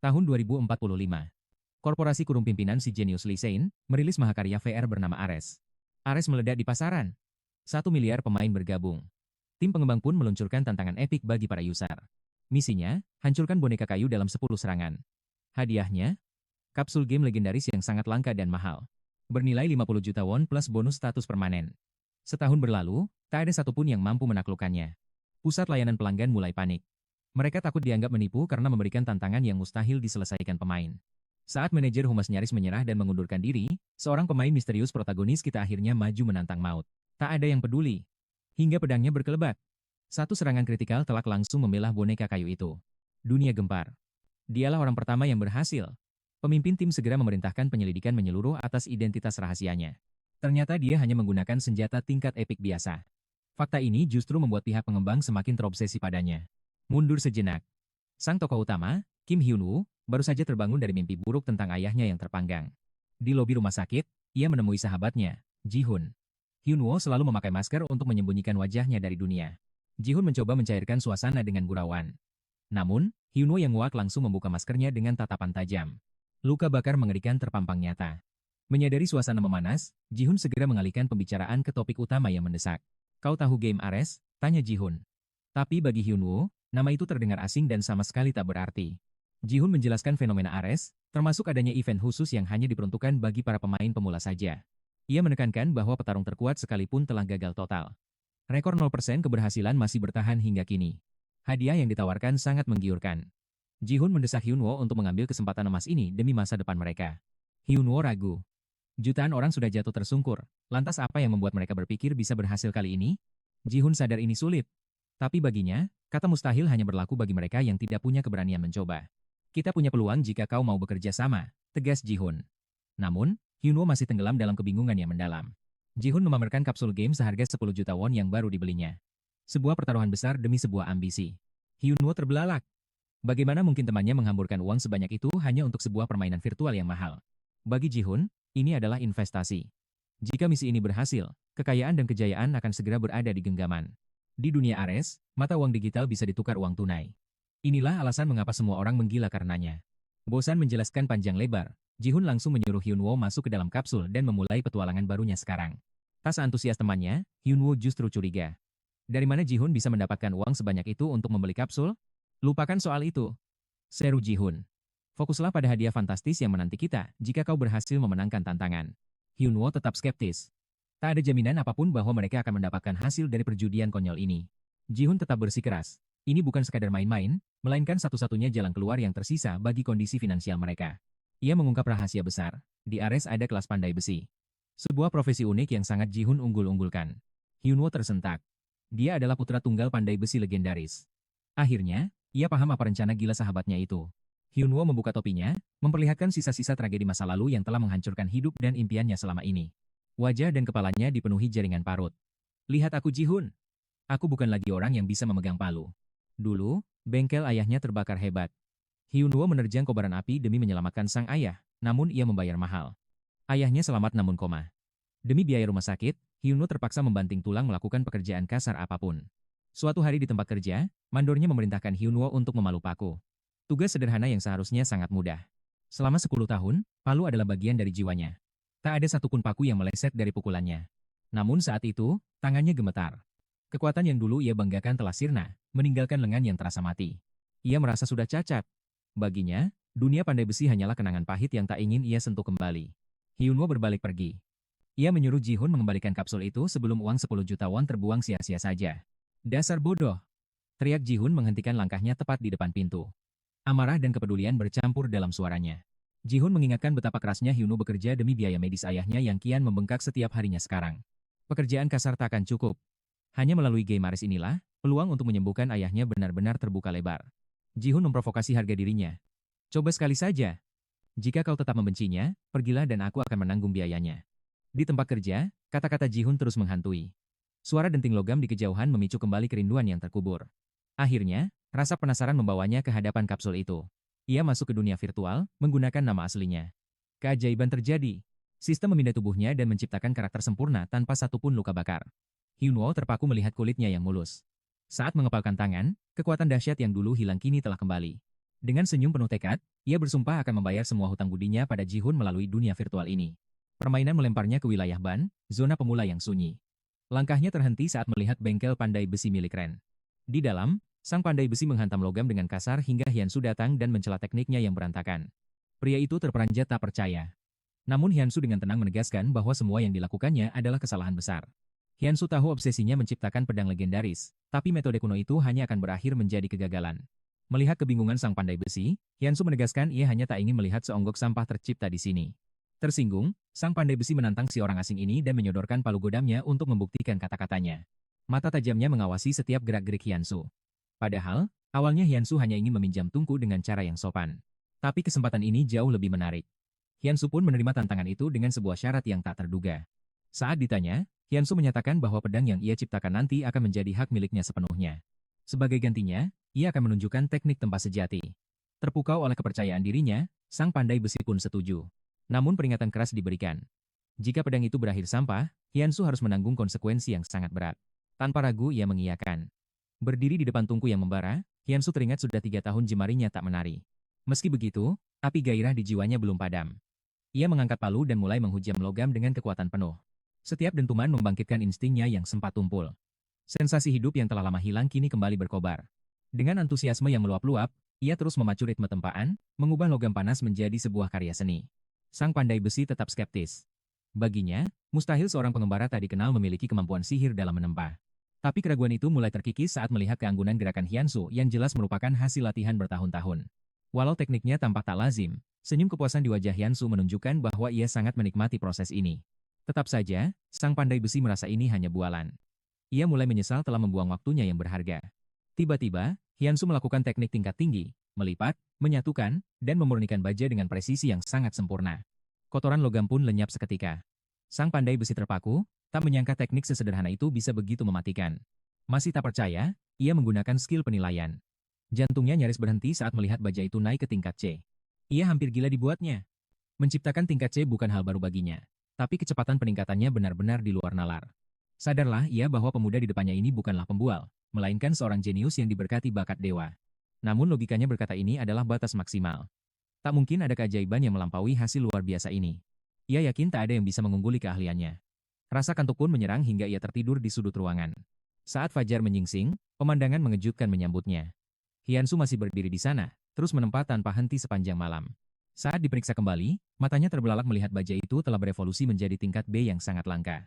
Tahun 2045. Korporasi kurung pimpinan si jenius Lee Sein merilis mahakarya VR bernama Ares. Ares meledak di pasaran. 1 miliar pemain bergabung. Tim pengembang pun meluncurkan tantangan epik bagi para user. Misinya, hancurkan boneka kayu dalam 10 serangan. Hadiahnya, kapsul game legendaris yang sangat langka dan mahal. Bernilai 50 juta won plus bonus status permanen. Setahun berlalu, tak ada satupun yang mampu menaklukkannya. Pusat layanan pelanggan mulai panik. Mereka takut dianggap menipu karena memberikan tantangan yang mustahil diselesaikan pemain. Saat manajer humas nyaris menyerah dan mengundurkan diri, seorang pemain misterius protagonis kita akhirnya maju menantang maut. Tak ada yang peduli. Hingga pedangnya berkelebat. Satu serangan kritikal telak langsung membelah boneka kayu itu. Dunia gempar. Dialah orang pertama yang berhasil. Pemimpin tim segera memerintahkan penyelidikan menyeluruh atas identitas rahasianya. Ternyata dia hanya menggunakan senjata tingkat epik biasa. Fakta ini justru membuat pihak pengembang semakin terobsesi padanya. Mundur sejenak. Sang tokoh utama, Kim Hyun-woo, baru saja terbangun dari mimpi buruk tentang ayahnya yang terpanggang. Di lobi rumah sakit, ia menemui sahabatnya, Ji-hun. Hyun-woo selalu memakai masker untuk menyembunyikan wajahnya dari dunia. Ji-hun mencoba mencairkan suasana dengan gurauan. Namun, Hyun-woo yang nguak langsung membuka maskernya dengan tatapan tajam. Luka bakar mengerikan terpampang nyata. Menyadari suasana memanas, Ji-hun segera mengalihkan pembicaraan ke topik utama yang mendesak. Kau tahu game Ares? Tanya Ji-hun. Tapi bagi Hyun-woo, nama itu terdengar asing dan sama sekali tak berarti. Ji-hun menjelaskan fenomena Ares, termasuk adanya event khusus yang hanya diperuntukkan bagi para pemain pemula saja. Ia menekankan bahwa petarung terkuat sekalipun telah gagal total. Rekor 0% keberhasilan masih bertahan hingga kini. Hadiah yang ditawarkan sangat menggiurkan. Ji-hun mendesak Hyun-woo untuk mengambil kesempatan emas ini demi masa depan mereka. Hyun-woo ragu. Jutaan orang sudah jatuh tersungkur. Lantas apa yang membuat mereka berpikir bisa berhasil kali ini? Ji-hun sadar ini sulit. Tapi baginya, kata mustahil hanya berlaku bagi mereka yang tidak punya keberanian mencoba. Kita punya peluang jika kau mau bekerja sama, tegas Ji-hun. Namun, Hyun-woo masih tenggelam dalam kebingungan yang mendalam. Ji-hun memamerkan kapsul game seharga 10 juta won yang baru dibelinya. Sebuah pertaruhan besar demi sebuah ambisi. Hyun-woo terbelalak. Bagaimana mungkin temannya menghamburkan uang sebanyak itu hanya untuk sebuah permainan virtual yang mahal? Bagi Ji-hun, ini adalah investasi. Jika misi ini berhasil, kekayaan dan kejayaan akan segera berada di genggaman. Di dunia Ares, mata uang digital bisa ditukar uang tunai. Inilah alasan mengapa semua orang menggila karenanya. Bosan menjelaskan panjang lebar, Ji-hun langsung menyuruh Hyun-woo masuk ke dalam kapsul dan memulai petualangan barunya sekarang. Tak seantusias temannya, Hyun-woo justru curiga. Dari mana Ji-hun bisa mendapatkan uang sebanyak itu untuk membeli kapsul? Lupakan soal itu, seru Ji-hun. Fokuslah pada hadiah fantastis yang menanti kita jika kau berhasil memenangkan tantangan. Hyun-woo tetap skeptis. Tak ada jaminan apapun bahwa mereka akan mendapatkan hasil dari perjudian konyol ini. Ji-hun tetap bersikeras. Ini bukan sekadar main-main, melainkan satu-satunya jalan keluar yang tersisa bagi kondisi finansial mereka. Ia mengungkap rahasia besar. Di Ares ada kelas pandai besi. Sebuah profesi unik yang sangat Ji-hun unggul-unggulkan. Hyun-woo tersentak. Dia adalah putra tunggal pandai besi legendaris. Akhirnya, ia paham apa rencana gila sahabatnya itu. Hyun-woo membuka topinya, memperlihatkan sisa-sisa tragedi masa lalu yang telah menghancurkan hidup dan impiannya selama ini. Wajah dan kepalanya dipenuhi jaringan parut. Lihat aku Ji-hun. Aku bukan lagi orang yang bisa memegang palu. Dulu, bengkel ayahnya terbakar hebat. Hyun-woo menerjang kobaran api demi menyelamatkan sang ayah, namun ia membayar mahal. Ayahnya selamat namun koma. Demi biaya rumah sakit, Hyun-woo terpaksa membanting tulang melakukan pekerjaan kasar apapun. Suatu hari di tempat kerja, mandornya memerintahkan Hyun-woo untuk memalu paku. Tugas sederhana yang seharusnya sangat mudah. Selama 10 tahun, palu adalah bagian dari jiwanya. Tak ada satupun paku yang meleset dari pukulannya. Namun saat itu, tangannya gemetar. Kekuatan yang dulu ia banggakan telah sirna, meninggalkan lengan yang terasa mati. Ia merasa sudah cacat. Baginya, dunia pandai besi hanyalah kenangan pahit yang tak ingin ia sentuh kembali. Hyun-woo berbalik pergi. Ia menyuruh Ji-hun mengembalikan kapsul itu sebelum uang 10 juta won terbuang sia-sia saja. Dasar bodoh! Teriak Ji-hun menghentikan langkahnya tepat di depan pintu. Amarah dan kepedulian bercampur dalam suaranya. Ji-hun mengingatkan betapa kerasnya Hyun-woo bekerja demi biaya medis ayahnya yang kian membengkak setiap harinya sekarang. Pekerjaan kasar tak akan cukup. Hanya melalui game Ares inilah, peluang untuk menyembuhkan ayahnya benar-benar terbuka lebar. Ji-hun memprovokasi harga dirinya. Coba sekali saja. Jika kau tetap membencinya, pergilah dan aku akan menanggung biayanya. Di tempat kerja, kata-kata Ji-hun terus menghantui. Suara denting logam di kejauhan memicu kembali kerinduan yang terkubur. Akhirnya, rasa penasaran membawanya ke hadapan kapsul itu. Ia masuk ke dunia virtual, menggunakan nama aslinya. Keajaiban terjadi. Sistem memindah tubuhnya dan menciptakan karakter sempurna tanpa satupun luka bakar. Hyun-woo terpaku melihat kulitnya yang mulus. Saat mengepalkan tangan, kekuatan dahsyat yang dulu hilang kini telah kembali. Dengan senyum penuh tekad, ia bersumpah akan membayar semua hutang budinya pada Ji-hun melalui dunia virtual ini. Permainan melemparnya ke wilayah Ban, zona pemula yang sunyi. Langkahnya terhenti saat melihat bengkel pandai besi milik Ren. Di dalam, sang pandai besi menghantam logam dengan kasar hingga Hyunsu datang dan mencela tekniknya yang berantakan. Pria itu terperanjat tak percaya. Namun Hyunsu dengan tenang menegaskan bahwa semua yang dilakukannya adalah kesalahan besar. Hyunsu tahu obsesinya menciptakan pedang legendaris, tapi metode kuno itu hanya akan berakhir menjadi kegagalan. Melihat kebingungan sang pandai besi, Hyunsu menegaskan ia hanya tak ingin melihat seonggok sampah tercipta di sini. Tersinggung, sang pandai besi menantang si orang asing ini dan menyodorkan palu godamnya untuk membuktikan kata-katanya. Mata tajamnya mengawasi setiap gerak-gerik Hyunsu. Padahal, awalnya Hyunsu hanya ingin meminjam tungku dengan cara yang sopan. Tapi kesempatan ini jauh lebih menarik. Hyunsu pun menerima tantangan itu dengan sebuah syarat yang tak terduga. Saat ditanya, Hyunsu menyatakan bahwa pedang yang ia ciptakan nanti akan menjadi hak miliknya sepenuhnya. Sebagai gantinya, ia akan menunjukkan teknik tempa sejati. Terpukau oleh kepercayaan dirinya, sang pandai besi pun setuju. Namun peringatan keras diberikan. Jika pedang itu berakhir sampah, Hyunsu harus menanggung konsekuensi yang sangat berat. Tanpa ragu ia mengiyakan. Berdiri di depan tungku yang membara, Hyunsu teringat sudah 3 tahun jemarinya tak menari. Meski begitu, api gairah di jiwanya belum padam. Ia mengangkat palu dan mulai menghujam logam dengan kekuatan penuh. Setiap dentuman membangkitkan instingnya yang sempat tumpul. Sensasi hidup yang telah lama hilang kini kembali berkobar. Dengan antusiasme yang meluap-luap, ia terus memacu ritme tempaan, mengubah logam panas menjadi sebuah karya seni. Sang pandai besi tetap skeptis. Baginya, mustahil seorang pengembara tak dikenal memiliki kemampuan sihir dalam menempa. Tapi keraguan itu mulai terkikis saat melihat keanggunan gerakan Hyunsu yang jelas merupakan hasil latihan bertahun-tahun. Walau tekniknya tampak tak lazim, senyum kepuasan di wajah Hyunsu menunjukkan bahwa ia sangat menikmati proses ini. Tetap saja, sang pandai besi merasa ini hanya bualan. Ia mulai menyesal telah membuang waktunya yang berharga. Tiba-tiba, Hyunsu melakukan teknik tingkat tinggi, melipat, menyatukan, dan memurnikan baja dengan presisi yang sangat sempurna. Kotoran logam pun lenyap seketika. Sang pandai besi terpaku, tak menyangka teknik sesederhana itu bisa begitu mematikan. Masih tak percaya, ia menggunakan skill penilaian. Jantungnya nyaris berhenti saat melihat baja itu naik ke tingkat C. Ia hampir gila dibuatnya. Menciptakan tingkat C bukan hal baru baginya, tapi kecepatan peningkatannya benar-benar di luar nalar. Sadarlah ia bahwa pemuda di depannya ini bukanlah pembual, melainkan seorang jenius yang diberkati bakat dewa. Namun logikanya berkata ini adalah batas maksimal. Tak mungkin ada keajaiban yang melampaui hasil luar biasa ini. Ia yakin tak ada yang bisa mengungguli keahliannya. Rasa kantuk pun menyerang hingga ia tertidur di sudut ruangan. Saat fajar menyingsing, pemandangan mengejutkan menyambutnya. Hyunsu masih berdiri di sana, terus menempa tanpa henti sepanjang malam. Saat diperiksa kembali, matanya terbelalak melihat baja itu telah berevolusi menjadi tingkat B yang sangat langka.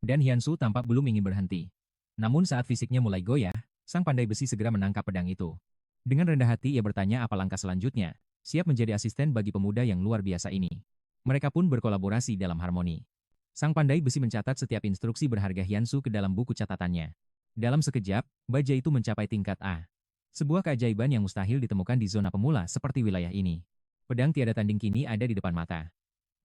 Dan Hyunsu tampak belum ingin berhenti. Namun saat fisiknya mulai goyah, sang pandai besi segera menangkap pedang itu. Dengan rendah hati ia bertanya apa langkah selanjutnya, siap menjadi asisten bagi pemuda yang luar biasa ini. Mereka pun berkolaborasi dalam harmoni. Sang pandai besi mencatat setiap instruksi berharga Hyunsu ke dalam buku catatannya. Dalam sekejap, baja itu mencapai tingkat A. Sebuah keajaiban yang mustahil ditemukan di zona pemula seperti wilayah ini. Pedang tiada tanding kini ada di depan mata.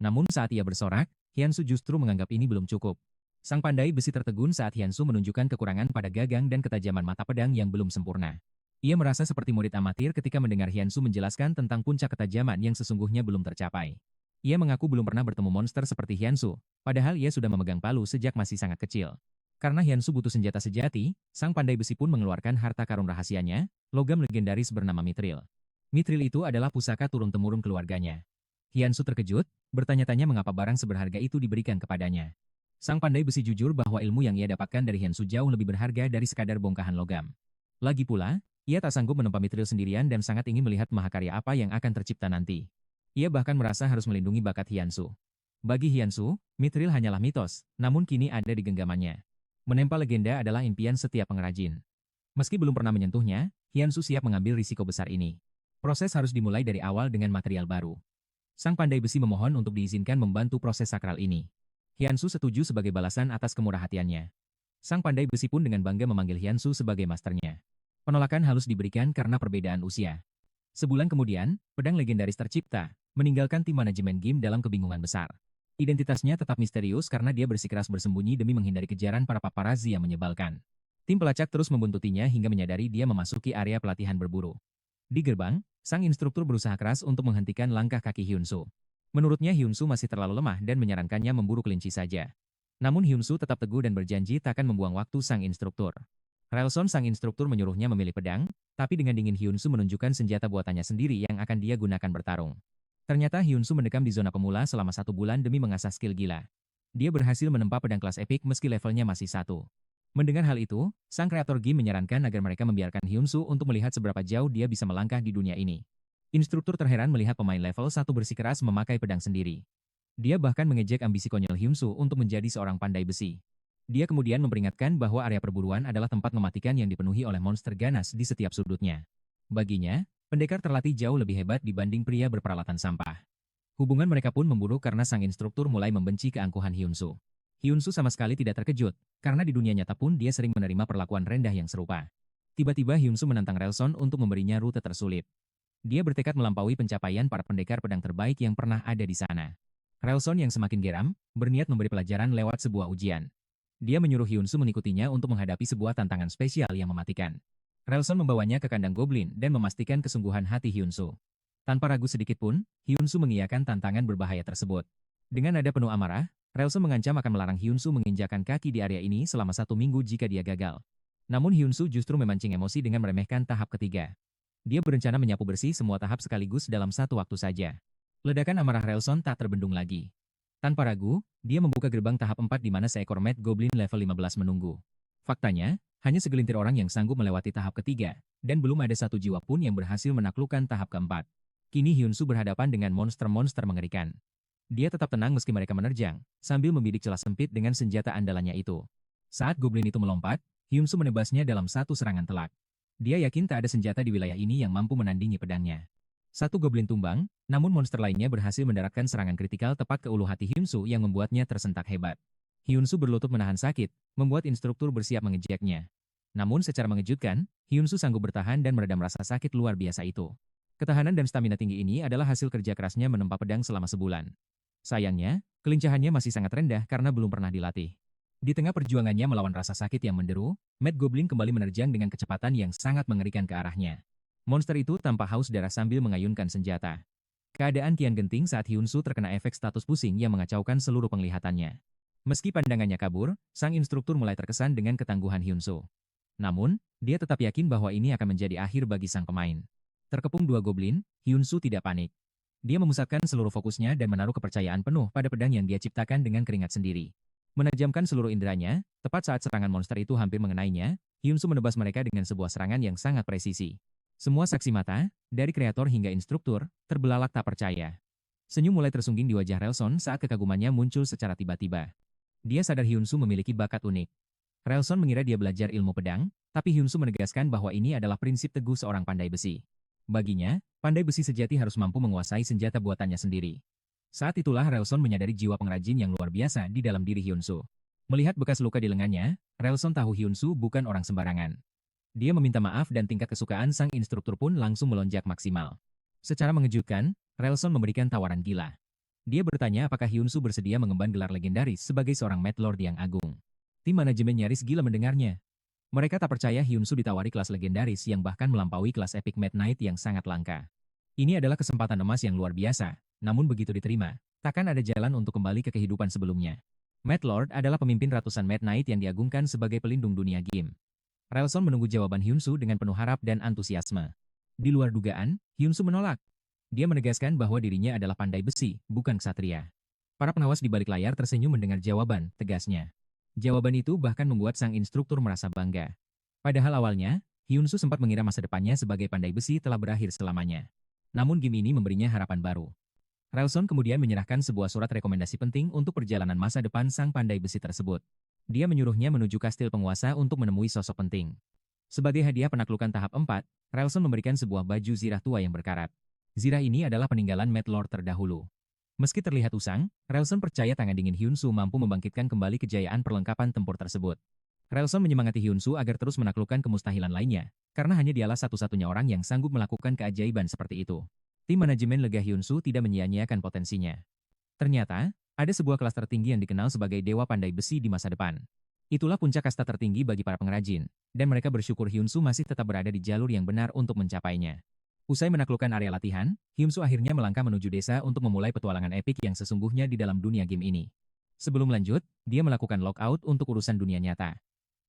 Namun saat ia bersorak, Hyunsu justru menganggap ini belum cukup. Sang pandai besi tertegun saat Hyunsu menunjukkan kekurangan pada gagang dan ketajaman mata pedang yang belum sempurna. Ia merasa seperti murid amatir ketika mendengar Hyunsu menjelaskan tentang puncak ketajaman yang sesungguhnya belum tercapai. Ia mengaku belum pernah bertemu monster seperti Hyunsu, padahal ia sudah memegang palu sejak masih sangat kecil. Karena Hyunsu butuh senjata sejati, sang pandai besi pun mengeluarkan harta karun rahasianya, logam legendaris bernama Mithril. Mithril itu adalah pusaka turun-temurun keluarganya. Hyunsu terkejut, bertanya-tanya mengapa barang seberharga itu diberikan kepadanya. Sang pandai besi jujur bahwa ilmu yang ia dapatkan dari Hyunsu jauh lebih berharga dari sekadar bongkahan logam. Lagi pula, ia tak sanggup menempa Mithril sendirian dan sangat ingin melihat mahakarya apa yang akan tercipta nanti. Ia bahkan merasa harus melindungi bakat Hyunsu. Bagi Hyunsu, Mithril hanyalah mitos, namun kini ada di genggamannya. Menempa legenda adalah impian setiap pengrajin. Meski belum pernah menyentuhnya, Hyunsu siap mengambil risiko besar ini. Proses harus dimulai dari awal dengan material baru. Sang pandai besi memohon untuk diizinkan membantu proses sakral ini. Hyunsu setuju sebagai balasan atas kemurah hatiannya. Sang pandai besi pun dengan bangga memanggil Hyunsu sebagai masternya. Penolakan halus diberikan karena perbedaan usia. Sebulan kemudian, pedang legendaris tercipta, meninggalkan tim manajemen game dalam kebingungan besar. Identitasnya tetap misterius karena dia bersikeras bersembunyi demi menghindari kejaran para paparazzi yang menyebalkan. Tim pelacak terus membuntutinya hingga menyadari dia memasuki area pelatihan berburu. Di gerbang, sang instruktur berusaha keras untuk menghentikan langkah kaki Hyunsu. Menurutnya Hyunsu masih terlalu lemah dan menyarankannya memburu kelinci saja. Namun Hyunsu tetap teguh dan berjanji takkan membuang waktu sang instruktur. Relson sang instruktur menyuruhnya memilih pedang, tapi dengan dingin Hyunsu menunjukkan senjata buatannya sendiri yang akan dia gunakan bertarung. Ternyata Hyunsu mendekam di zona pemula selama 1 bulan demi mengasah skill gila. Dia berhasil menempa pedang kelas epik meski levelnya masih 1. Mendengar hal itu, sang kreator game menyarankan agar mereka membiarkan Hyunsu untuk melihat seberapa jauh dia bisa melangkah di dunia ini. Instruktur terheran melihat pemain level 1 bersikeras memakai pedang sendiri. Dia bahkan mengejek ambisi konyol Hyunsu untuk menjadi seorang pandai besi. Dia kemudian memperingatkan bahwa area perburuan adalah tempat mematikan yang dipenuhi oleh monster ganas di setiap sudutnya. Baginya, pendekar terlatih jauh lebih hebat dibanding pria berperalatan sampah. Hubungan mereka pun memburuk karena sang instruktur mulai membenci keangkuhan Hyunsu. Hyunsu sama sekali tidak terkejut, karena di dunia nyata pun dia sering menerima perlakuan rendah yang serupa. Tiba-tiba Hyunsu menantang Relson untuk memberinya rute tersulit. Dia bertekad melampaui pencapaian para pendekar pedang terbaik yang pernah ada di sana. Relson yang semakin geram, berniat memberi pelajaran lewat sebuah ujian. Dia menyuruh Hyunsu mengikutinya untuk menghadapi sebuah tantangan spesial yang mematikan. Relson membawanya ke kandang goblin dan memastikan kesungguhan hati Hyunsu. Tanpa ragu sedikit pun, Hyunsu mengiyakan tantangan berbahaya tersebut. Dengan nada penuh amarah, Relson mengancam akan melarang Hyunsu menginjakan kaki di area ini selama 1 minggu jika dia gagal. Namun Hyunsu justru memancing emosi dengan meremehkan tahap ketiga. Dia berencana menyapu bersih semua tahap sekaligus dalam satu waktu saja. Ledakan amarah Relson tak terbendung lagi. Tanpa ragu, dia membuka gerbang tahap 4 di mana seekor Mad Goblin level 15 menunggu. Faktanya, hanya segelintir orang yang sanggup melewati tahap ketiga, dan belum ada satu jiwa pun yang berhasil menaklukkan tahap keempat. Kini Hyunsu berhadapan dengan monster-monster mengerikan. Dia tetap tenang meski mereka menerjang, sambil membidik celah sempit dengan senjata andalannya itu. Saat Goblin itu melompat, Hyunsu menebasnya dalam satu serangan telak. Dia yakin tak ada senjata di wilayah ini yang mampu menandingi pedangnya. Satu Goblin tumbang, namun monster lainnya berhasil mendaratkan serangan kritikal tepat ke ulu hati Hyunsu yang membuatnya tersentak hebat. Hyunsu berlutut menahan sakit, membuat instruktur bersiap mengejaknya. Namun secara mengejutkan, Hyunsu sanggup bertahan dan meredam rasa sakit luar biasa itu. Ketahanan dan stamina tinggi ini adalah hasil kerja kerasnya menempa pedang selama sebulan. Sayangnya, kelincahannya masih sangat rendah karena belum pernah dilatih. Di tengah perjuangannya melawan rasa sakit yang menderu, Mad Goblin kembali menerjang dengan kecepatan yang sangat mengerikan ke arahnya. Monster itu tanpa haus darah sambil mengayunkan senjata. Keadaan kian genting saat Hyunsu terkena efek status pusing yang mengacaukan seluruh penglihatannya. Meski pandangannya kabur, sang instruktur mulai terkesan dengan ketangguhan Hyunsu. Namun, dia tetap yakin bahwa ini akan menjadi akhir bagi sang pemain. Terkepung 2 goblin, Hyunsu tidak panik. Dia memusatkan seluruh fokusnya dan menaruh kepercayaan penuh pada pedang yang dia ciptakan dengan keringat sendiri. Menajamkan seluruh inderanya, tepat saat serangan monster itu hampir mengenainya, Hyunsu menebas mereka dengan sebuah serangan yang sangat presisi. Semua saksi mata, dari kreator hingga instruktur, terbelalak tak percaya. Senyum mulai tersungging di wajah Relson saat kekagumannya muncul secara tiba-tiba. Dia sadar Hyunsu memiliki bakat unik. Relson mengira dia belajar ilmu pedang, tapi Hyunsu menegaskan bahwa ini adalah prinsip teguh seorang pandai besi. Baginya, pandai besi sejati harus mampu menguasai senjata buatannya sendiri. Saat itulah Relson menyadari jiwa pengrajin yang luar biasa di dalam diri Hyunsu. Melihat bekas luka di lengannya, Relson tahu Hyunsu bukan orang sembarangan. Dia meminta maaf dan tingkat kesukaan sang instruktur pun langsung melonjak maksimal. Secara mengejutkan, Relson memberikan tawaran gila. Dia bertanya apakah Hyunsu bersedia mengemban gelar legendaris sebagai seorang Mad Lord yang agung. Tim manajemen nyaris gila mendengarnya. Mereka tak percaya Hyunsu ditawari kelas legendaris yang bahkan melampaui kelas Epic Mad Knight yang sangat langka. Ini adalah kesempatan emas yang luar biasa, namun begitu diterima, takkan ada jalan untuk kembali ke kehidupan sebelumnya. Mad Lord adalah pemimpin ratusan Mad Knight yang diagungkan sebagai pelindung dunia game. Relson menunggu jawaban Hyunsu dengan penuh harap dan antusiasme. Di luar dugaan, Hyunsu menolak. Dia menegaskan bahwa dirinya adalah pandai besi, bukan ksatria. Para pengawas di balik layar tersenyum mendengar jawaban, tegasnya. Jawaban itu bahkan membuat sang instruktur merasa bangga. Padahal awalnya, Hyunsu sempat mengira masa depannya sebagai pandai besi telah berakhir selamanya. Namun game ini memberinya harapan baru. Relson kemudian menyerahkan sebuah surat rekomendasi penting untuk perjalanan masa depan sang pandai besi tersebut. Dia menyuruhnya menuju kastil penguasa untuk menemui sosok penting. Sebagai hadiah penaklukan tahap 4, Relson memberikan sebuah baju zirah tua yang berkarat. Zirah ini adalah peninggalan Mad Lord terdahulu. Meski terlihat usang, Relson percaya tangan dingin Hyunsu mampu membangkitkan kembali kejayaan perlengkapan tempur tersebut. Relson menyemangati Hyunsu agar terus menaklukkan kemustahilan lainnya, karena hanya dialah satu-satunya orang yang sanggup melakukan keajaiban seperti itu. Tim manajemen lega Hyunsu tidak menyia-nyiakan potensinya. Ternyata, ada sebuah kelas tertinggi yang dikenal sebagai Dewa Pandai Besi di masa depan. Itulah puncak kasta tertinggi bagi para pengrajin, dan mereka bersyukur Hyunsu masih tetap berada di jalur yang benar untuk mencapainya. Usai menaklukkan area latihan, Hyunsu akhirnya melangkah menuju desa untuk memulai petualangan epik yang sesungguhnya di dalam dunia game ini. Sebelum lanjut, dia melakukan lockout untuk urusan dunia nyata.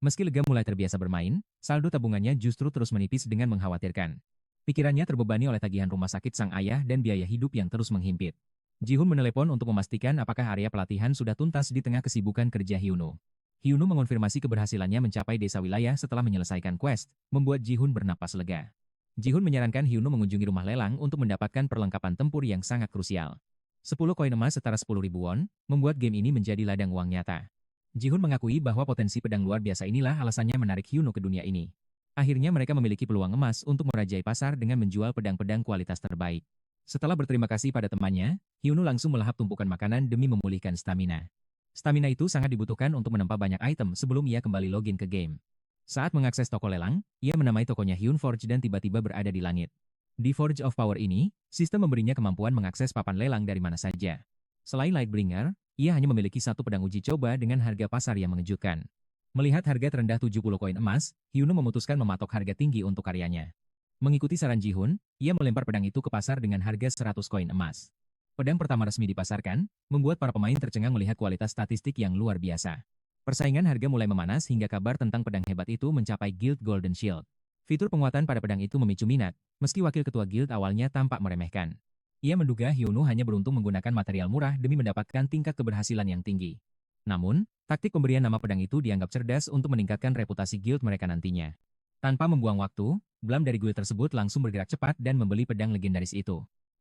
Meski lega mulai terbiasa bermain, saldo tabungannya justru terus menipis dengan mengkhawatirkan. Pikirannya terbebani oleh tagihan rumah sakit sang ayah dan biaya hidup yang terus menghimpit. Ji-hoon menelepon untuk memastikan apakah area pelatihan sudah tuntas di tengah kesibukan kerja Hyunwoo. Hyunwoo mengonfirmasi keberhasilannya mencapai desa wilayah setelah menyelesaikan quest, membuat Ji-hoon bernapas lega. Ji-hoon menyarankan Hyunwoo mengunjungi rumah lelang untuk mendapatkan perlengkapan tempur yang sangat krusial. 10 koin emas setara 10.000 won, membuat game ini menjadi ladang uang nyata. Ji-hoon mengakui bahwa potensi pedang luar biasa inilah alasannya menarik Hyunwoo ke dunia ini. Akhirnya mereka memiliki peluang emas untuk merajai pasar dengan menjual pedang-pedang kualitas terbaik. Setelah berterima kasih pada temannya, Hyunwoo langsung melahap tumpukan makanan demi memulihkan stamina. Stamina itu sangat dibutuhkan untuk menempa banyak item sebelum ia kembali login ke game. Saat mengakses toko lelang, ia menamai tokonya Hyun Forge dan tiba-tiba berada di langit. Di Forge of Power ini, sistem memberinya kemampuan mengakses papan lelang dari mana saja. Selain Lightbringer, ia hanya memiliki satu pedang uji coba dengan harga pasar yang mengejutkan. Melihat harga terendah 70 koin emas, Hyunwoo memutuskan mematok harga tinggi untuk karyanya. Mengikuti saran Ji-hoon, ia melempar pedang itu ke pasar dengan harga 100 koin emas. Pedang pertama resmi dipasarkan, membuat para pemain tercengang melihat kualitas statistik yang luar biasa. Persaingan harga mulai memanas hingga kabar tentang pedang hebat itu mencapai Guild Golden Shield. Fitur penguatan pada pedang itu memicu minat, meski wakil ketua guild awalnya tampak meremehkan. Ia menduga Hyunwoo hanya beruntung menggunakan material murah demi mendapatkan tingkat keberhasilan yang tinggi. Namun, taktik pemberian nama pedang itu dianggap cerdas untuk meningkatkan reputasi guild mereka nantinya. Tanpa membuang waktu, Blam dari guild tersebut langsung bergerak cepat dan membeli pedang legendaris itu.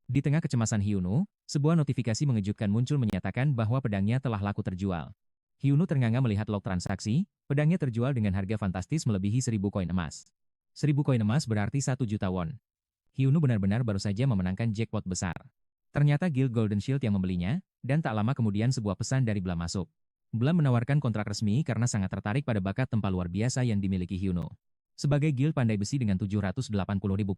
Di tengah kecemasan Hyunwoo, sebuah notifikasi mengejutkan muncul menyatakan bahwa pedangnya telah laku terjual. Hyunwoo ternganga melihat log transaksi, pedangnya terjual dengan harga fantastis melebihi 1.000 koin emas. 1.000 koin emas berarti 1 juta won. Hyunwoo benar-benar baru saja memenangkan jackpot besar. Ternyata Guild Golden Shield yang membelinya, dan tak lama kemudian sebuah pesan dari Blam masuk. Blam menawarkan kontrak resmi karena sangat tertarik pada bakat tempa luar biasa yang dimiliki Hyunwoo. Sebagai guild pandai besi dengan 780.000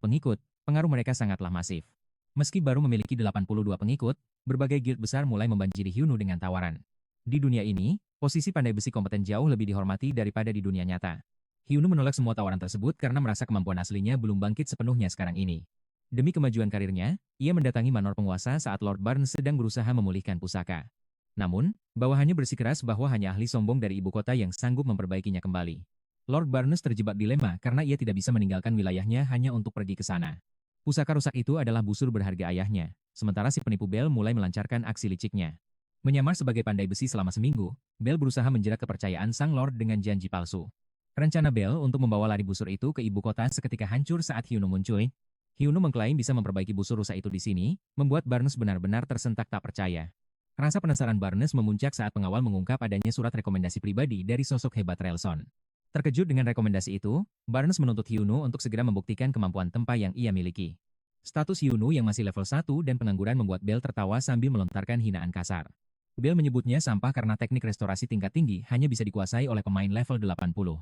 pengikut, pengaruh mereka sangatlah masif. Meski baru memiliki 82 pengikut, berbagai guild besar mulai membanjiri Hyunwoo dengan tawaran. Di dunia ini, posisi pandai besi kompeten jauh lebih dihormati daripada di dunia nyata. Hyunwoo menolak semua tawaran tersebut karena merasa kemampuan aslinya belum bangkit sepenuhnya sekarang ini. Demi kemajuan karirnya, ia mendatangi manor penguasa saat Lord Barnes sedang berusaha memulihkan pusaka. Namun, bawahannya bersikeras bahwa hanya ahli sombong dari ibu kota yang sanggup memperbaikinya kembali. Lord Barnes terjebak dilema karena ia tidak bisa meninggalkan wilayahnya hanya untuk pergi ke sana. Pusaka rusak itu adalah busur berharga ayahnya, sementara si penipu Bell mulai melancarkan aksi liciknya. Menyamar sebagai pandai besi selama seminggu, Bell berusaha menjerat kepercayaan sang Lord dengan janji palsu. Rencana Bell untuk membawa lari busur itu ke ibu kota seketika hancur saat Hyunwoo muncul. Hyunwoo mengklaim bisa memperbaiki busur rusak itu di sini, membuat Barnes benar-benar tersentak tak percaya. Rasa penasaran Barnes memuncak saat pengawal mengungkap adanya surat rekomendasi pribadi dari sosok hebat Relson. Terkejut dengan rekomendasi itu, Barnes menuntut Hyunwoo untuk segera membuktikan kemampuan tempa yang ia miliki. Status Hyunwoo yang masih level 1 dan pengangguran membuat Bell tertawa sambil melontarkan hinaan kasar. Bell menyebutnya sampah karena teknik restorasi tingkat tinggi hanya bisa dikuasai oleh pemain level 80.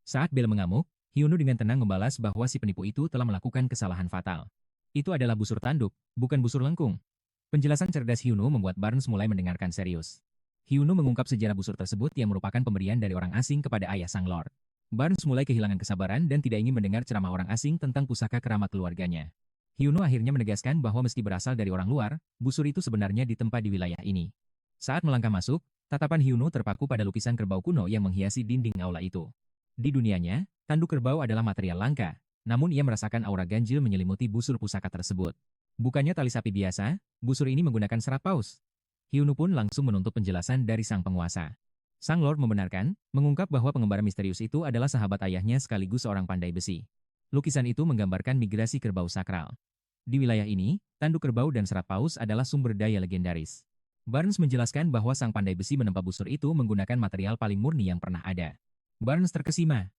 Saat Bell mengamuk, Hyunwoo dengan tenang membalas bahwa si penipu itu telah melakukan kesalahan fatal. Itu adalah busur tanduk, bukan busur lengkung. Penjelasan cerdas Hyunwoo membuat Barnes mulai mendengarkan serius. Hyunwoo mengungkap sejarah busur tersebut yang merupakan pemberian dari orang asing kepada ayah sang Lord. Barnes mulai kehilangan kesabaran dan tidak ingin mendengar ceramah orang asing tentang pusaka keramat keluarganya. Hyunwoo akhirnya menegaskan bahwa meski berasal dari orang luar, busur itu sebenarnya ditempa di wilayah ini. Saat melangkah masuk, tatapan Hyunwoo terpaku pada lukisan kerbau kuno yang menghiasi dinding aula itu. Di dunianya, tanduk kerbau adalah material langka, namun ia merasakan aura ganjil menyelimuti busur pusaka tersebut. Bukannya tali sapi biasa, busur ini menggunakan serat paus. Hyunwoo pun langsung menuntut penjelasan dari sang penguasa. Sang Lord membenarkan, mengungkap bahwa pengembara misterius itu adalah sahabat ayahnya sekaligus seorang pandai besi. Lukisan itu menggambarkan migrasi kerbau sakral. Di wilayah ini, tanduk kerbau dan serat paus adalah sumber daya legendaris. Barnes menjelaskan bahwa sang pandai besi menempa busur itu menggunakan material paling murni yang pernah ada. Barnes terkesima.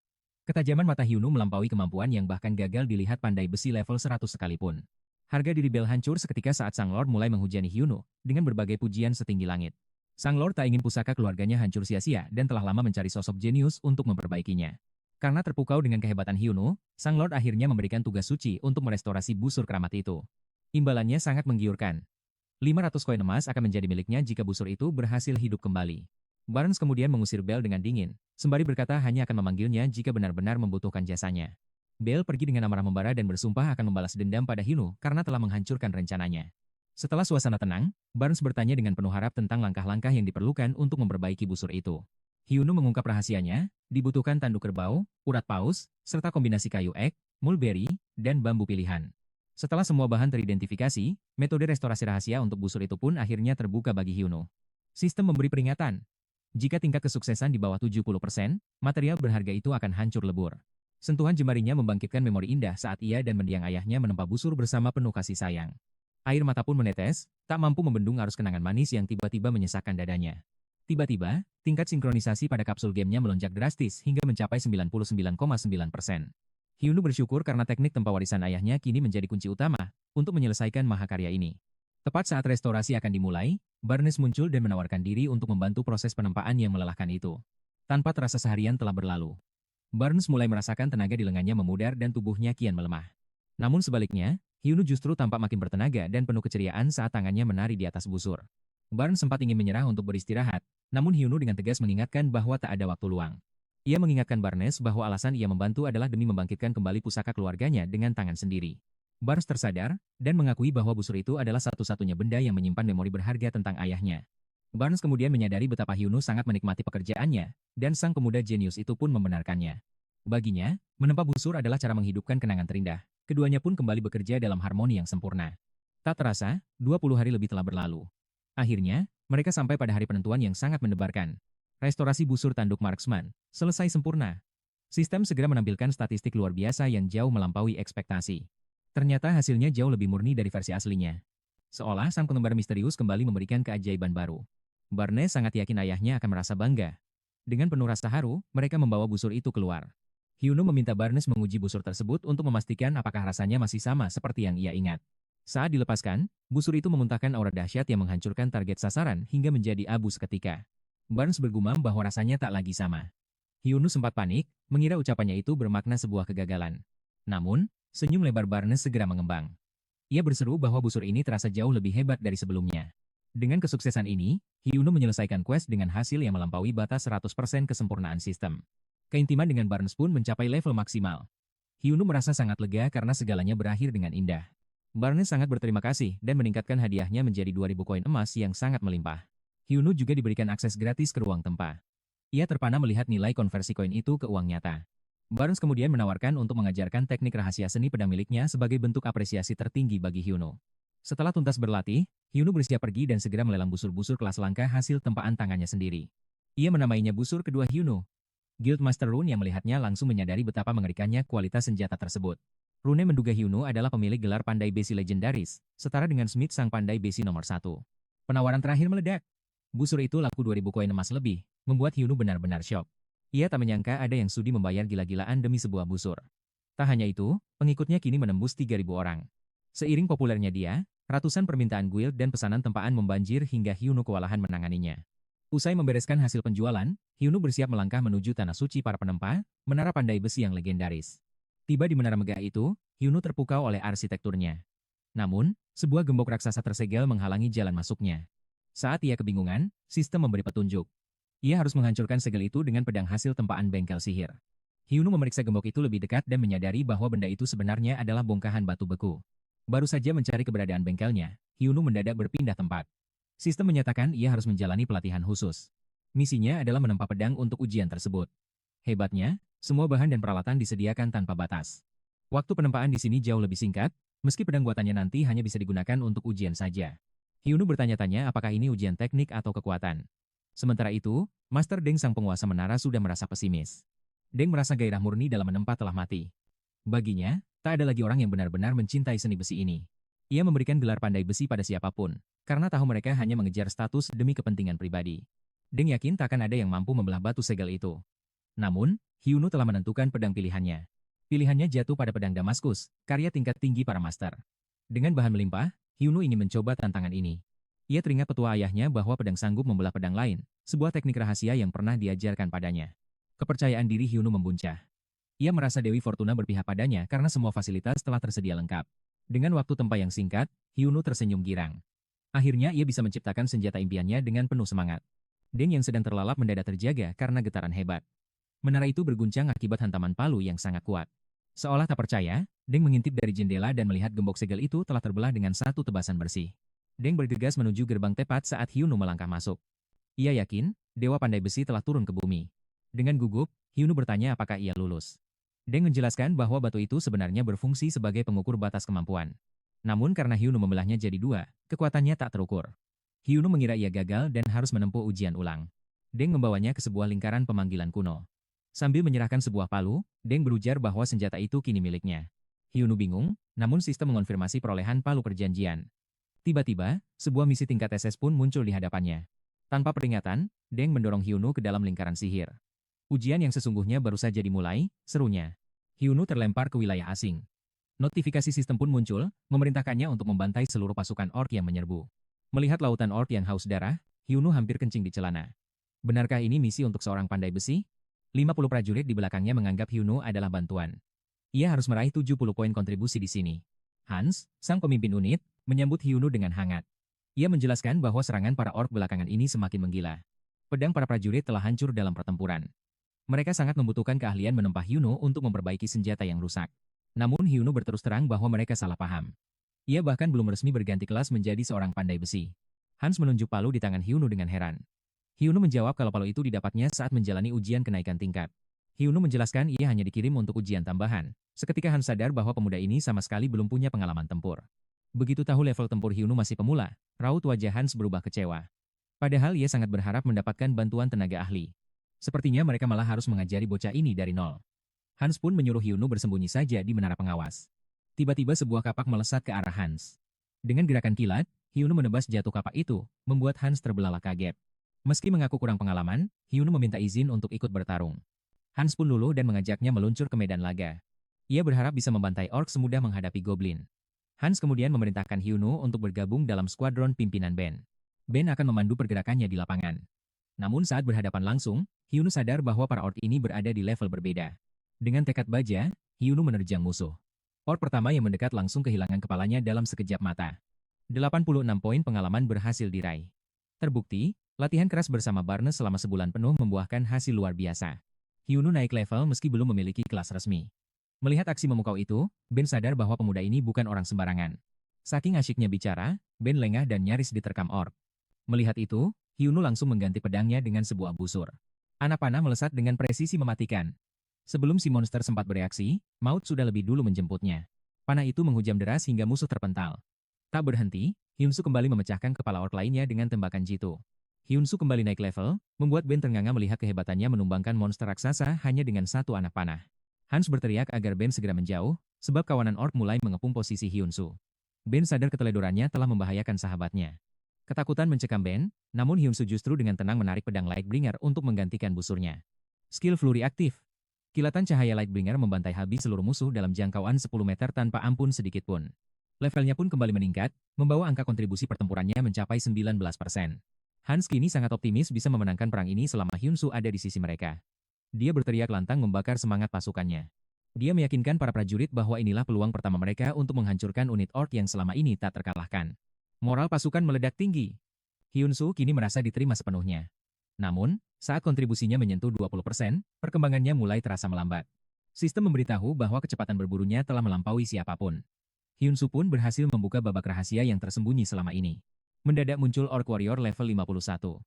Ketajaman mata Hyunwoo melampaui kemampuan yang bahkan gagal dilihat pandai besi level 100 sekalipun. Harga diri Bell hancur seketika saat sang Lord mulai menghujani Hyunwoo dengan berbagai pujian setinggi langit. Sang Lord tak ingin pusaka keluarganya hancur sia-sia dan telah lama mencari sosok jenius untuk memperbaikinya. Karena terpukau dengan kehebatan Hyunwoo, sang Lord akhirnya memberikan tugas suci untuk merestorasi busur keramat itu. Imbalannya sangat menggiurkan. 500 koin emas akan menjadi miliknya jika busur itu berhasil hidup kembali. Barnes kemudian mengusir Bell dengan dingin, sembari berkata hanya akan memanggilnya jika benar-benar membutuhkan jasanya. Bell pergi dengan amarah membara dan bersumpah akan membalas dendam pada Hyunwoo karena telah menghancurkan rencananya. Setelah suasana tenang, Barnes bertanya dengan penuh harap tentang langkah-langkah yang diperlukan untuk memperbaiki busur itu. Hyunu mengungkap rahasianya, dibutuhkan tanduk kerbau, urat paus, serta kombinasi kayu ek, mulberry, dan bambu pilihan. Setelah semua bahan teridentifikasi, metode restorasi rahasia untuk busur itu pun akhirnya terbuka bagi Hyunu. Sistem memberi peringatan. Jika tingkat kesuksesan di bawah 70%, material berharga itu akan hancur lebur. Sentuhan jemarinya membangkitkan memori indah saat ia dan mendiang ayahnya menempa busur bersama penuh kasih sayang. Air mata pun menetes, tak mampu membendung arus kenangan manis yang tiba-tiba menyesakkan dadanya. Tiba-tiba, tingkat sinkronisasi pada kapsul gamenya melonjak drastis hingga mencapai 99,9%. Hyunu bersyukur karena teknik tempa warisan ayahnya kini menjadi kunci utama untuk menyelesaikan mahakarya ini. Tepat saat restorasi akan dimulai, Barnes muncul dan menawarkan diri untuk membantu proses penempaan yang melelahkan itu. Tanpa terasa seharian telah berlalu. Barnes mulai merasakan tenaga di lengannya memudar dan tubuhnya kian melemah. Namun sebaliknya, Hyunu justru tampak makin bertenaga dan penuh keceriaan saat tangannya menari di atas busur. Barnes sempat ingin menyerah untuk beristirahat, namun Hyunu dengan tegas mengingatkan bahwa tak ada waktu luang. Ia mengingatkan Barnes bahwa alasan ia membantu adalah demi membangkitkan kembali pusaka keluarganya dengan tangan sendiri. Barnes tersadar, dan mengakui bahwa busur itu adalah satu-satunya benda yang menyimpan memori berharga tentang ayahnya. Barnes kemudian menyadari betapa Hyunu sangat menikmati pekerjaannya, dan sang pemuda jenius itu pun membenarkannya. Baginya, menempa busur adalah cara menghidupkan kenangan terindah. Keduanya pun kembali bekerja dalam harmoni yang sempurna. Tak terasa, 20 hari lebih telah berlalu. Akhirnya, mereka sampai pada hari penentuan yang sangat mendebarkan. Restorasi busur tanduk Marksman selesai sempurna. Sistem segera menampilkan statistik luar biasa yang jauh melampaui ekspektasi. Ternyata hasilnya jauh lebih murni dari versi aslinya. Seolah sang penggemar misterius kembali memberikan keajaiban baru. Barnes sangat yakin ayahnya akan merasa bangga. Dengan penuh rasa haru, mereka membawa busur itu keluar. Hyunu meminta Barnes menguji busur tersebut untuk memastikan apakah rasanya masih sama seperti yang ia ingat. Saat dilepaskan, busur itu memuntahkan aura dahsyat yang menghancurkan target sasaran hingga menjadi abu seketika. Barnes bergumam bahwa rasanya tak lagi sama. Hyunu sempat panik, mengira ucapannya itu bermakna sebuah kegagalan. Namun, senyum lebar Barnes segera mengembang. Ia berseru bahwa busur ini terasa jauh lebih hebat dari sebelumnya. Dengan kesuksesan ini, Hyunu menyelesaikan quest dengan hasil yang melampaui batas 100% kesempurnaan sistem. Keintiman dengan Barnes pun mencapai level maksimal. Hyunu merasa sangat lega karena segalanya berakhir dengan indah. Barnes sangat berterima kasih dan meningkatkan hadiahnya menjadi 2.000 koin emas yang sangat melimpah. Hyunu juga diberikan akses gratis ke ruang tempa. Ia terpana melihat nilai konversi koin itu ke uang nyata. Barnes kemudian menawarkan untuk mengajarkan teknik rahasia seni pedang miliknya sebagai bentuk apresiasi tertinggi bagi Hyunu. Setelah tuntas berlatih, Hyunu bersiap pergi dan segera melelang busur-busur kelas langka hasil tempaan tangannya sendiri. Ia menamainya busur kedua Hyunu. Guildmaster Rune yang melihatnya langsung menyadari betapa mengerikannya kualitas senjata tersebut. Rune menduga Hyunu adalah pemilik gelar pandai besi legendaris, setara dengan Smith sang pandai besi nomor 1. Penawaran terakhir meledak. Busur itu laku 2.000 koin emas lebih, membuat Hyunu benar-benar syok. Ia tak menyangka ada yang sudi membayar gila-gilaan demi sebuah busur. Tak hanya itu, pengikutnya kini menembus 3.000 orang. Seiring populernya dia, ratusan permintaan guild dan pesanan tempaan membanjir hingga Hyunu kewalahan menanganinya. Usai membereskan hasil penjualan, Hyunu bersiap melangkah menuju tanah suci para penempa, menara pandai besi yang legendaris. Tiba di menara megah itu, Hyunu terpukau oleh arsitekturnya. Namun, sebuah gembok raksasa tersegel menghalangi jalan masuknya. Saat ia kebingungan, sistem memberi petunjuk. Ia harus menghancurkan segel itu dengan pedang hasil tempaan bengkel sihir. Hyunu memeriksa gembok itu lebih dekat dan menyadari bahwa benda itu sebenarnya adalah bongkahan batu beku. Baru saja mencari keberadaan bengkelnya, Hyunu mendadak berpindah tempat. Sistem menyatakan ia harus menjalani pelatihan khusus. Misinya adalah menempa pedang untuk ujian tersebut. Hebatnya, semua bahan dan peralatan disediakan tanpa batas. Waktu penempaan di sini jauh lebih singkat, meski pedang buatannya nanti hanya bisa digunakan untuk ujian saja. Hyunu bertanya-tanya apakah ini ujian teknik atau kekuatan. Sementara itu, Master Deng sang penguasa menara sudah merasa pesimis. Deng merasa gairah murni dalam menempa telah mati. Baginya, tak ada lagi orang yang benar-benar mencintai seni besi ini. Ia memberikan gelar pandai besi pada siapapun, karena tahu mereka hanya mengejar status demi kepentingan pribadi. Deng yakin takkan ada yang mampu membelah batu segel itu. Namun, Hyunu telah menentukan pedang pilihannya. Pilihannya jatuh pada pedang Damaskus, karya tingkat tinggi para master. Dengan bahan melimpah, Hyunu ingin mencoba tantangan ini. Ia teringat petua ayahnya bahwa pedang sanggup membelah pedang lain, sebuah teknik rahasia yang pernah diajarkan padanya. Kepercayaan diri Hyunu membuncah. Ia merasa Dewi Fortuna berpihak padanya karena semua fasilitas telah tersedia lengkap. Dengan waktu tempa yang singkat, Hyunu tersenyum girang. Akhirnya ia bisa menciptakan senjata impiannya dengan penuh semangat. Deng yang sedang terlalap mendadak terjaga karena getaran hebat. Menara itu berguncang akibat hantaman palu yang sangat kuat. Seolah tak percaya, Deng mengintip dari jendela dan melihat gembok segel itu telah terbelah dengan satu tebasan bersih. Deng bergegas menuju gerbang tepat saat Hyunu melangkah masuk. Ia yakin, Dewa Pandai Besi telah turun ke bumi. Dengan gugup, Hyunu bertanya apakah ia lulus. Deng menjelaskan bahwa batu itu sebenarnya berfungsi sebagai pengukur batas kemampuan. Namun karena Hyunu membelahnya jadi dua, kekuatannya tak terukur. Hyunu mengira ia gagal dan harus menempuh ujian ulang. Deng membawanya ke sebuah lingkaran pemanggilan kuno. Sambil menyerahkan sebuah palu, Deng berujar bahwa senjata itu kini miliknya. Hyunu bingung, namun sistem mengonfirmasi perolehan palu perjanjian. Tiba-tiba, sebuah misi tingkat SS pun muncul di hadapannya. Tanpa peringatan, Deng mendorong Hyunu ke dalam lingkaran sihir. Ujian yang sesungguhnya baru saja dimulai, serunya. Hyunu terlempar ke wilayah asing. Notifikasi sistem pun muncul, memerintahkannya untuk membantai seluruh pasukan orc yang menyerbu. Melihat lautan orc yang haus darah, Hyunu hampir kencing di celana. Benarkah ini misi untuk seorang pandai besi? 50 prajurit di belakangnya menganggap Hyunu adalah bantuan. Ia harus meraih 70 poin kontribusi di sini. Hans, sang pemimpin unit, menyambut Hyunu dengan hangat. Ia menjelaskan bahwa serangan para orc belakangan ini semakin menggila. Pedang para prajurit telah hancur dalam pertempuran. Mereka sangat membutuhkan keahlian menempa Hyunu untuk memperbaiki senjata yang rusak. Namun Hyunu berterus terang bahwa mereka salah paham. Ia bahkan belum resmi berganti kelas menjadi seorang pandai besi. Hans menunjuk palu di tangan Hyunu dengan heran. Hyunu menjawab kalau palu itu didapatnya saat menjalani ujian kenaikan tingkat. Hyunu menjelaskan ia hanya dikirim untuk ujian tambahan. Seketika Hans sadar bahwa pemuda ini sama sekali belum punya pengalaman tempur. Begitu tahu level tempur Hyunu masih pemula, raut wajah Hans berubah kecewa. Padahal ia sangat berharap mendapatkan bantuan tenaga ahli. Sepertinya mereka malah harus mengajari bocah ini dari nol. Hans pun menyuruh Hyunu bersembunyi saja di menara pengawas. Tiba-tiba sebuah kapak melesat ke arah Hans. Dengan gerakan kilat, Hyunu menebas jatuh kapak itu, membuat Hans terbelalak kaget. Meski mengaku kurang pengalaman, Hyunu meminta izin untuk ikut bertarung. Hans pun luluh dan mengajaknya meluncur ke medan laga. Ia berharap bisa membantai orc semudah menghadapi goblin. Hans kemudian memerintahkan Hyunu untuk bergabung dalam skuadron pimpinan Ben. Ben akan memandu pergerakannya di lapangan. Namun saat berhadapan langsung, Hyunu sadar bahwa para orc ini berada di level berbeda. Dengan tekad baja, Hyunu menerjang musuh. Orc pertama yang mendekat langsung kehilangan kepalanya dalam sekejap mata. 86 poin pengalaman berhasil diraih. Terbukti, latihan keras bersama Barnes selama sebulan penuh membuahkan hasil luar biasa. Hyunu naik level meski belum memiliki kelas resmi. Melihat aksi memukau itu, Ben sadar bahwa pemuda ini bukan orang sembarangan. Saking asyiknya bicara, Ben lengah dan nyaris diterkam orc. Melihat itu, Hyunu langsung mengganti pedangnya dengan sebuah busur. Anak panah melesat dengan presisi mematikan. Sebelum si monster sempat bereaksi, maut sudah lebih dulu menjemputnya. Panah itu menghujam deras hingga musuh terpental. Tak berhenti, Hyunsu kembali memecahkan kepala orc lainnya dengan tembakan jitu. Hyunsu kembali naik level, membuat Ben ternganga melihat kehebatannya menumbangkan monster raksasa hanya dengan satu anak panah. Hans berteriak agar Ben segera menjauh, sebab kawanan orc mulai mengepung posisi Hyunsu. Ben sadar keteledorannya telah membahayakan sahabatnya. Ketakutan mencekam Ben, namun Hyunsu justru dengan tenang menarik pedang Lightbringer untuk menggantikan busurnya. Skill Flurry aktif. Kilatan cahaya Lightbringer membantai habis seluruh musuh dalam jangkauan 10 meter tanpa ampun sedikitpun. Levelnya pun kembali meningkat, membawa angka kontribusi pertempurannya mencapai 19%. Hans kini sangat optimis bisa memenangkan perang ini selama Hyunsu ada di sisi mereka. Dia berteriak lantang membakar semangat pasukannya. Dia meyakinkan para prajurit bahwa inilah peluang pertama mereka untuk menghancurkan unit orc yang selama ini tak terkalahkan. Moral pasukan meledak tinggi. Hyunsu kini merasa diterima sepenuhnya. Namun, saat kontribusinya menyentuh 20%, perkembangannya mulai terasa melambat. Sistem memberitahu bahwa kecepatan berburunya telah melampaui siapapun. Hyunsu pun berhasil membuka babak rahasia yang tersembunyi selama ini. Mendadak muncul Orc Warrior level 51.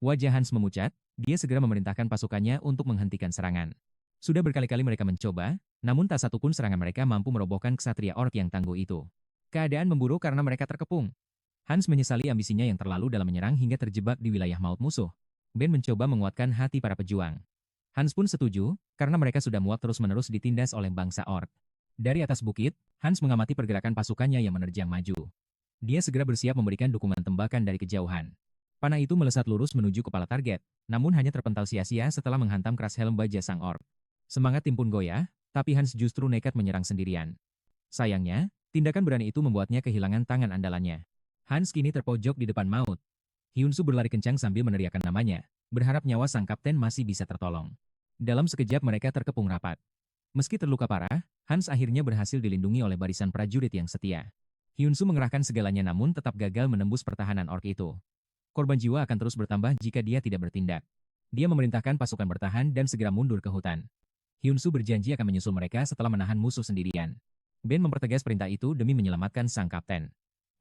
Wajah Hans memucat, dia segera memerintahkan pasukannya untuk menghentikan serangan. Sudah berkali-kali mereka mencoba, namun tak satu pun serangan mereka mampu merobohkan ksatria orc yang tangguh itu. Keadaan memburuk karena mereka terkepung. Hans menyesali ambisinya yang terlalu dalam menyerang hingga terjebak di wilayah maut musuh. Ben mencoba menguatkan hati para pejuang. Hans pun setuju, karena mereka sudah muak terus-menerus ditindas oleh bangsa orc. Dari atas bukit, Hans mengamati pergerakan pasukannya yang menerjang maju. Dia segera bersiap memberikan dukungan tembakan dari kejauhan. Panah itu melesat lurus menuju kepala target, namun hanya terpental sia-sia setelah menghantam keras helm baja sang orc. Semangat tim pun goyah, tapi Hans justru nekat menyerang sendirian. Sayangnya, tindakan berani itu membuatnya kehilangan tangan andalannya. Hans kini terpojok di depan maut. Hyunsu berlari kencang sambil meneriakkan namanya, berharap nyawa sang kapten masih bisa tertolong. Dalam sekejap mereka terkepung rapat. Meski terluka parah, Hans akhirnya berhasil dilindungi oleh barisan prajurit yang setia. Hyunsu mengerahkan segalanya namun tetap gagal menembus pertahanan orc itu. Korban jiwa akan terus bertambah jika dia tidak bertindak. Dia memerintahkan pasukan bertahan dan segera mundur ke hutan. Hyunsu berjanji akan menyusul mereka setelah menahan musuh sendirian. Ben mempertegas perintah itu demi menyelamatkan sang kapten.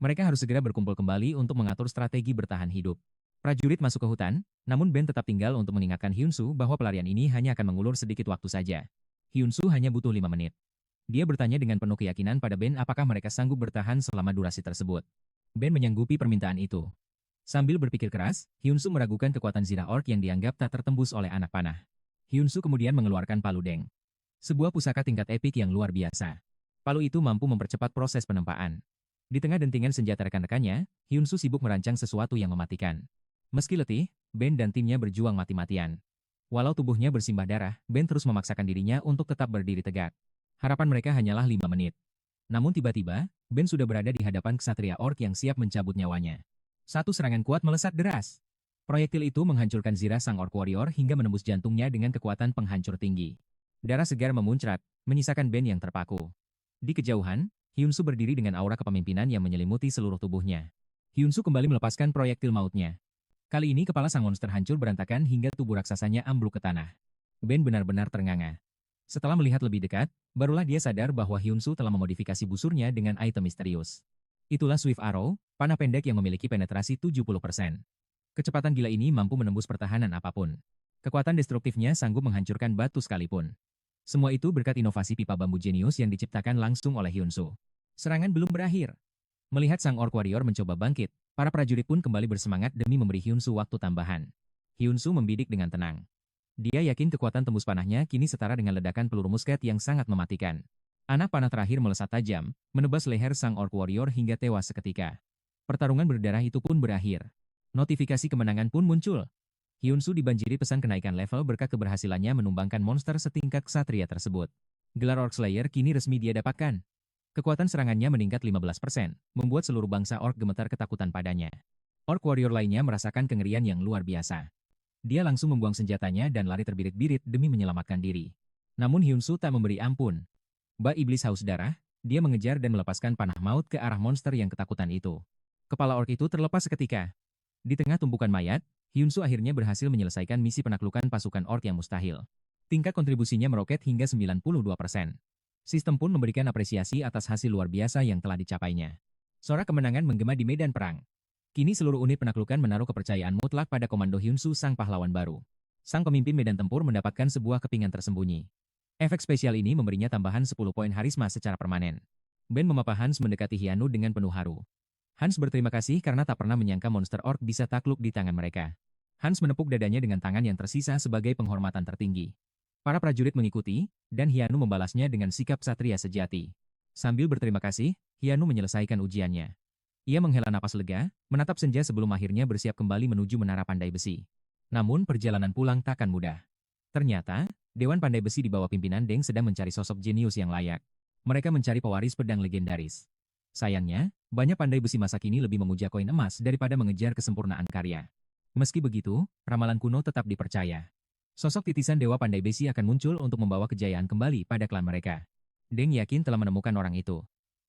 Mereka harus segera berkumpul kembali untuk mengatur strategi bertahan hidup. Prajurit masuk ke hutan, namun Ben tetap tinggal untuk mengingatkan Hyunsu bahwa pelarian ini hanya akan mengulur sedikit waktu saja. Hyunsu hanya butuh 5 menit. Dia bertanya dengan penuh keyakinan pada Ben apakah mereka sanggup bertahan selama durasi tersebut. Ben menyanggupi permintaan itu. Sambil berpikir keras, Hyunsu meragukan kekuatan zirah orc yang dianggap tak tertembus oleh anak panah. Hyunsu kemudian mengeluarkan palu Deng. Sebuah pusaka tingkat epik yang luar biasa. Palu itu mampu mempercepat proses penempaan. Di tengah dentingan senjata rekan-rekannya, Hyunsu sibuk merancang sesuatu yang mematikan. Meski letih, Ben dan timnya berjuang mati-matian. Walau tubuhnya bersimbah darah, Ben terus memaksakan dirinya untuk tetap berdiri tegak. Harapan mereka hanyalah 5 menit. Namun tiba-tiba, Ben sudah berada di hadapan ksatria orc yang siap mencabut nyawanya. Satu serangan kuat melesat deras. Proyektil itu menghancurkan zirah sang orc warrior hingga menembus jantungnya dengan kekuatan penghancur tinggi. Darah segar memuncrat, menyisakan Ben yang terpaku. Di kejauhan, Hyunsu berdiri dengan aura kepemimpinan yang menyelimuti seluruh tubuhnya. Hyunsu kembali melepaskan proyektil mautnya. Kali ini kepala sang monster hancur berantakan hingga tubuh raksasanya ambruk ke tanah. Ben benar-benar ternganga. Setelah melihat lebih dekat, barulah dia sadar bahwa Hyunsu telah memodifikasi busurnya dengan item misterius. Itulah Swift Arrow, panah pendek yang memiliki penetrasi 70%. Kecepatan gila ini mampu menembus pertahanan apapun. Kekuatan destruktifnya sanggup menghancurkan batu sekalipun. Semua itu berkat inovasi pipa bambu jenius yang diciptakan langsung oleh Hyunsu. Serangan belum berakhir. Melihat sang orc warrior mencoba bangkit, para prajurit pun kembali bersemangat demi memberi Hyunsu waktu tambahan. Hyunsu membidik dengan tenang. Dia yakin kekuatan tembus panahnya kini setara dengan ledakan peluru musket yang sangat mematikan. Anak panah terakhir melesat tajam, menebas leher sang orc warrior hingga tewas seketika. Pertarungan berdarah itu pun berakhir. Notifikasi kemenangan pun muncul. Hyunsu dibanjiri pesan kenaikan level berkat keberhasilannya menumbangkan monster setingkat ksatria tersebut. Gelar Orc Slayer kini resmi dia dapatkan. Kekuatan serangannya meningkat 15%, membuat seluruh bangsa orc gemetar ketakutan padanya. Orc warrior lainnya merasakan kengerian yang luar biasa. Dia langsung membuang senjatanya dan lari terbirit-birit demi menyelamatkan diri. Namun Hyunsu tak memberi ampun. Ba iblis haus darah, dia mengejar dan melepaskan panah maut ke arah monster yang ketakutan itu. Kepala orc itu terlepas seketika. Di tengah tumpukan mayat, Hyunsu akhirnya berhasil menyelesaikan misi penaklukan pasukan orc yang mustahil. Tingkat kontribusinya meroket hingga 92%. Sistem pun memberikan apresiasi atas hasil luar biasa yang telah dicapainya. Sorak kemenangan menggema di medan perang. Kini seluruh unit penaklukan menaruh kepercayaan mutlak pada Komando Hyunsu sang pahlawan baru. Sang pemimpin medan tempur mendapatkan sebuah kepingan tersembunyi. Efek spesial ini memberinya tambahan 10 poin harisma secara permanen. Ben memapa Hans mendekati Hyanu dengan penuh haru. Hans berterima kasih karena tak pernah menyangka monster orc bisa takluk di tangan mereka. Hans menepuk dadanya dengan tangan yang tersisa sebagai penghormatan tertinggi. Para prajurit mengikuti, dan Hyanu membalasnya dengan sikap satria sejati. Sambil berterima kasih, Hyanu menyelesaikan ujiannya. Ia menghela napas lega, menatap senja sebelum akhirnya bersiap kembali menuju menara pandai besi. Namun perjalanan pulang takkan mudah. Ternyata, Dewan Pandai Besi di bawah pimpinan Deng sedang mencari sosok jenius yang layak. Mereka mencari pewaris pedang legendaris. Sayangnya, banyak pandai besi masa kini lebih memuja koin emas daripada mengejar kesempurnaan karya. Meski begitu, ramalan kuno tetap dipercaya. Sosok titisan Dewa Pandai Besi akan muncul untuk membawa kejayaan kembali pada klan mereka. Deng yakin telah menemukan orang itu.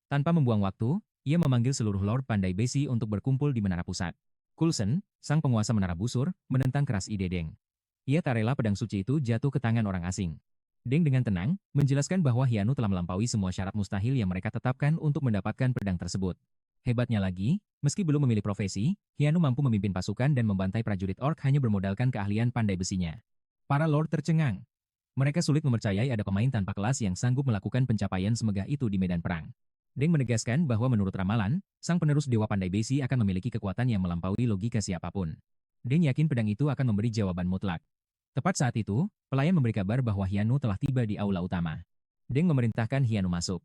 Tanpa membuang waktu, ia memanggil seluruh Lord Pandai Besi untuk berkumpul di menara pusat. Coulson, sang penguasa menara busur, menentang keras ide Deng. Ia tak rela pedang suci itu jatuh ke tangan orang asing. Deng dengan tenang, menjelaskan bahwa Hyanu telah melampaui semua syarat mustahil yang mereka tetapkan untuk mendapatkan pedang tersebut. Hebatnya lagi, meski belum memilih profesi, Hyanu mampu memimpin pasukan dan membantai prajurit orc hanya bermodalkan keahlian pandai besinya. Para Lord tercengang. Mereka sulit mempercayai ada pemain tanpa kelas yang sanggup melakukan pencapaian semegah itu di medan perang. Deng menegaskan bahwa menurut ramalan, sang penerus Dewa Pandai Besi akan memiliki kekuatan yang melampaui logika siapapun. Deng yakin pedang itu akan memberi jawaban mutlak. Tepat saat itu, pelayan memberi kabar bahwa Hyanu telah tiba di aula utama. Deng memerintahkan Hyanu masuk.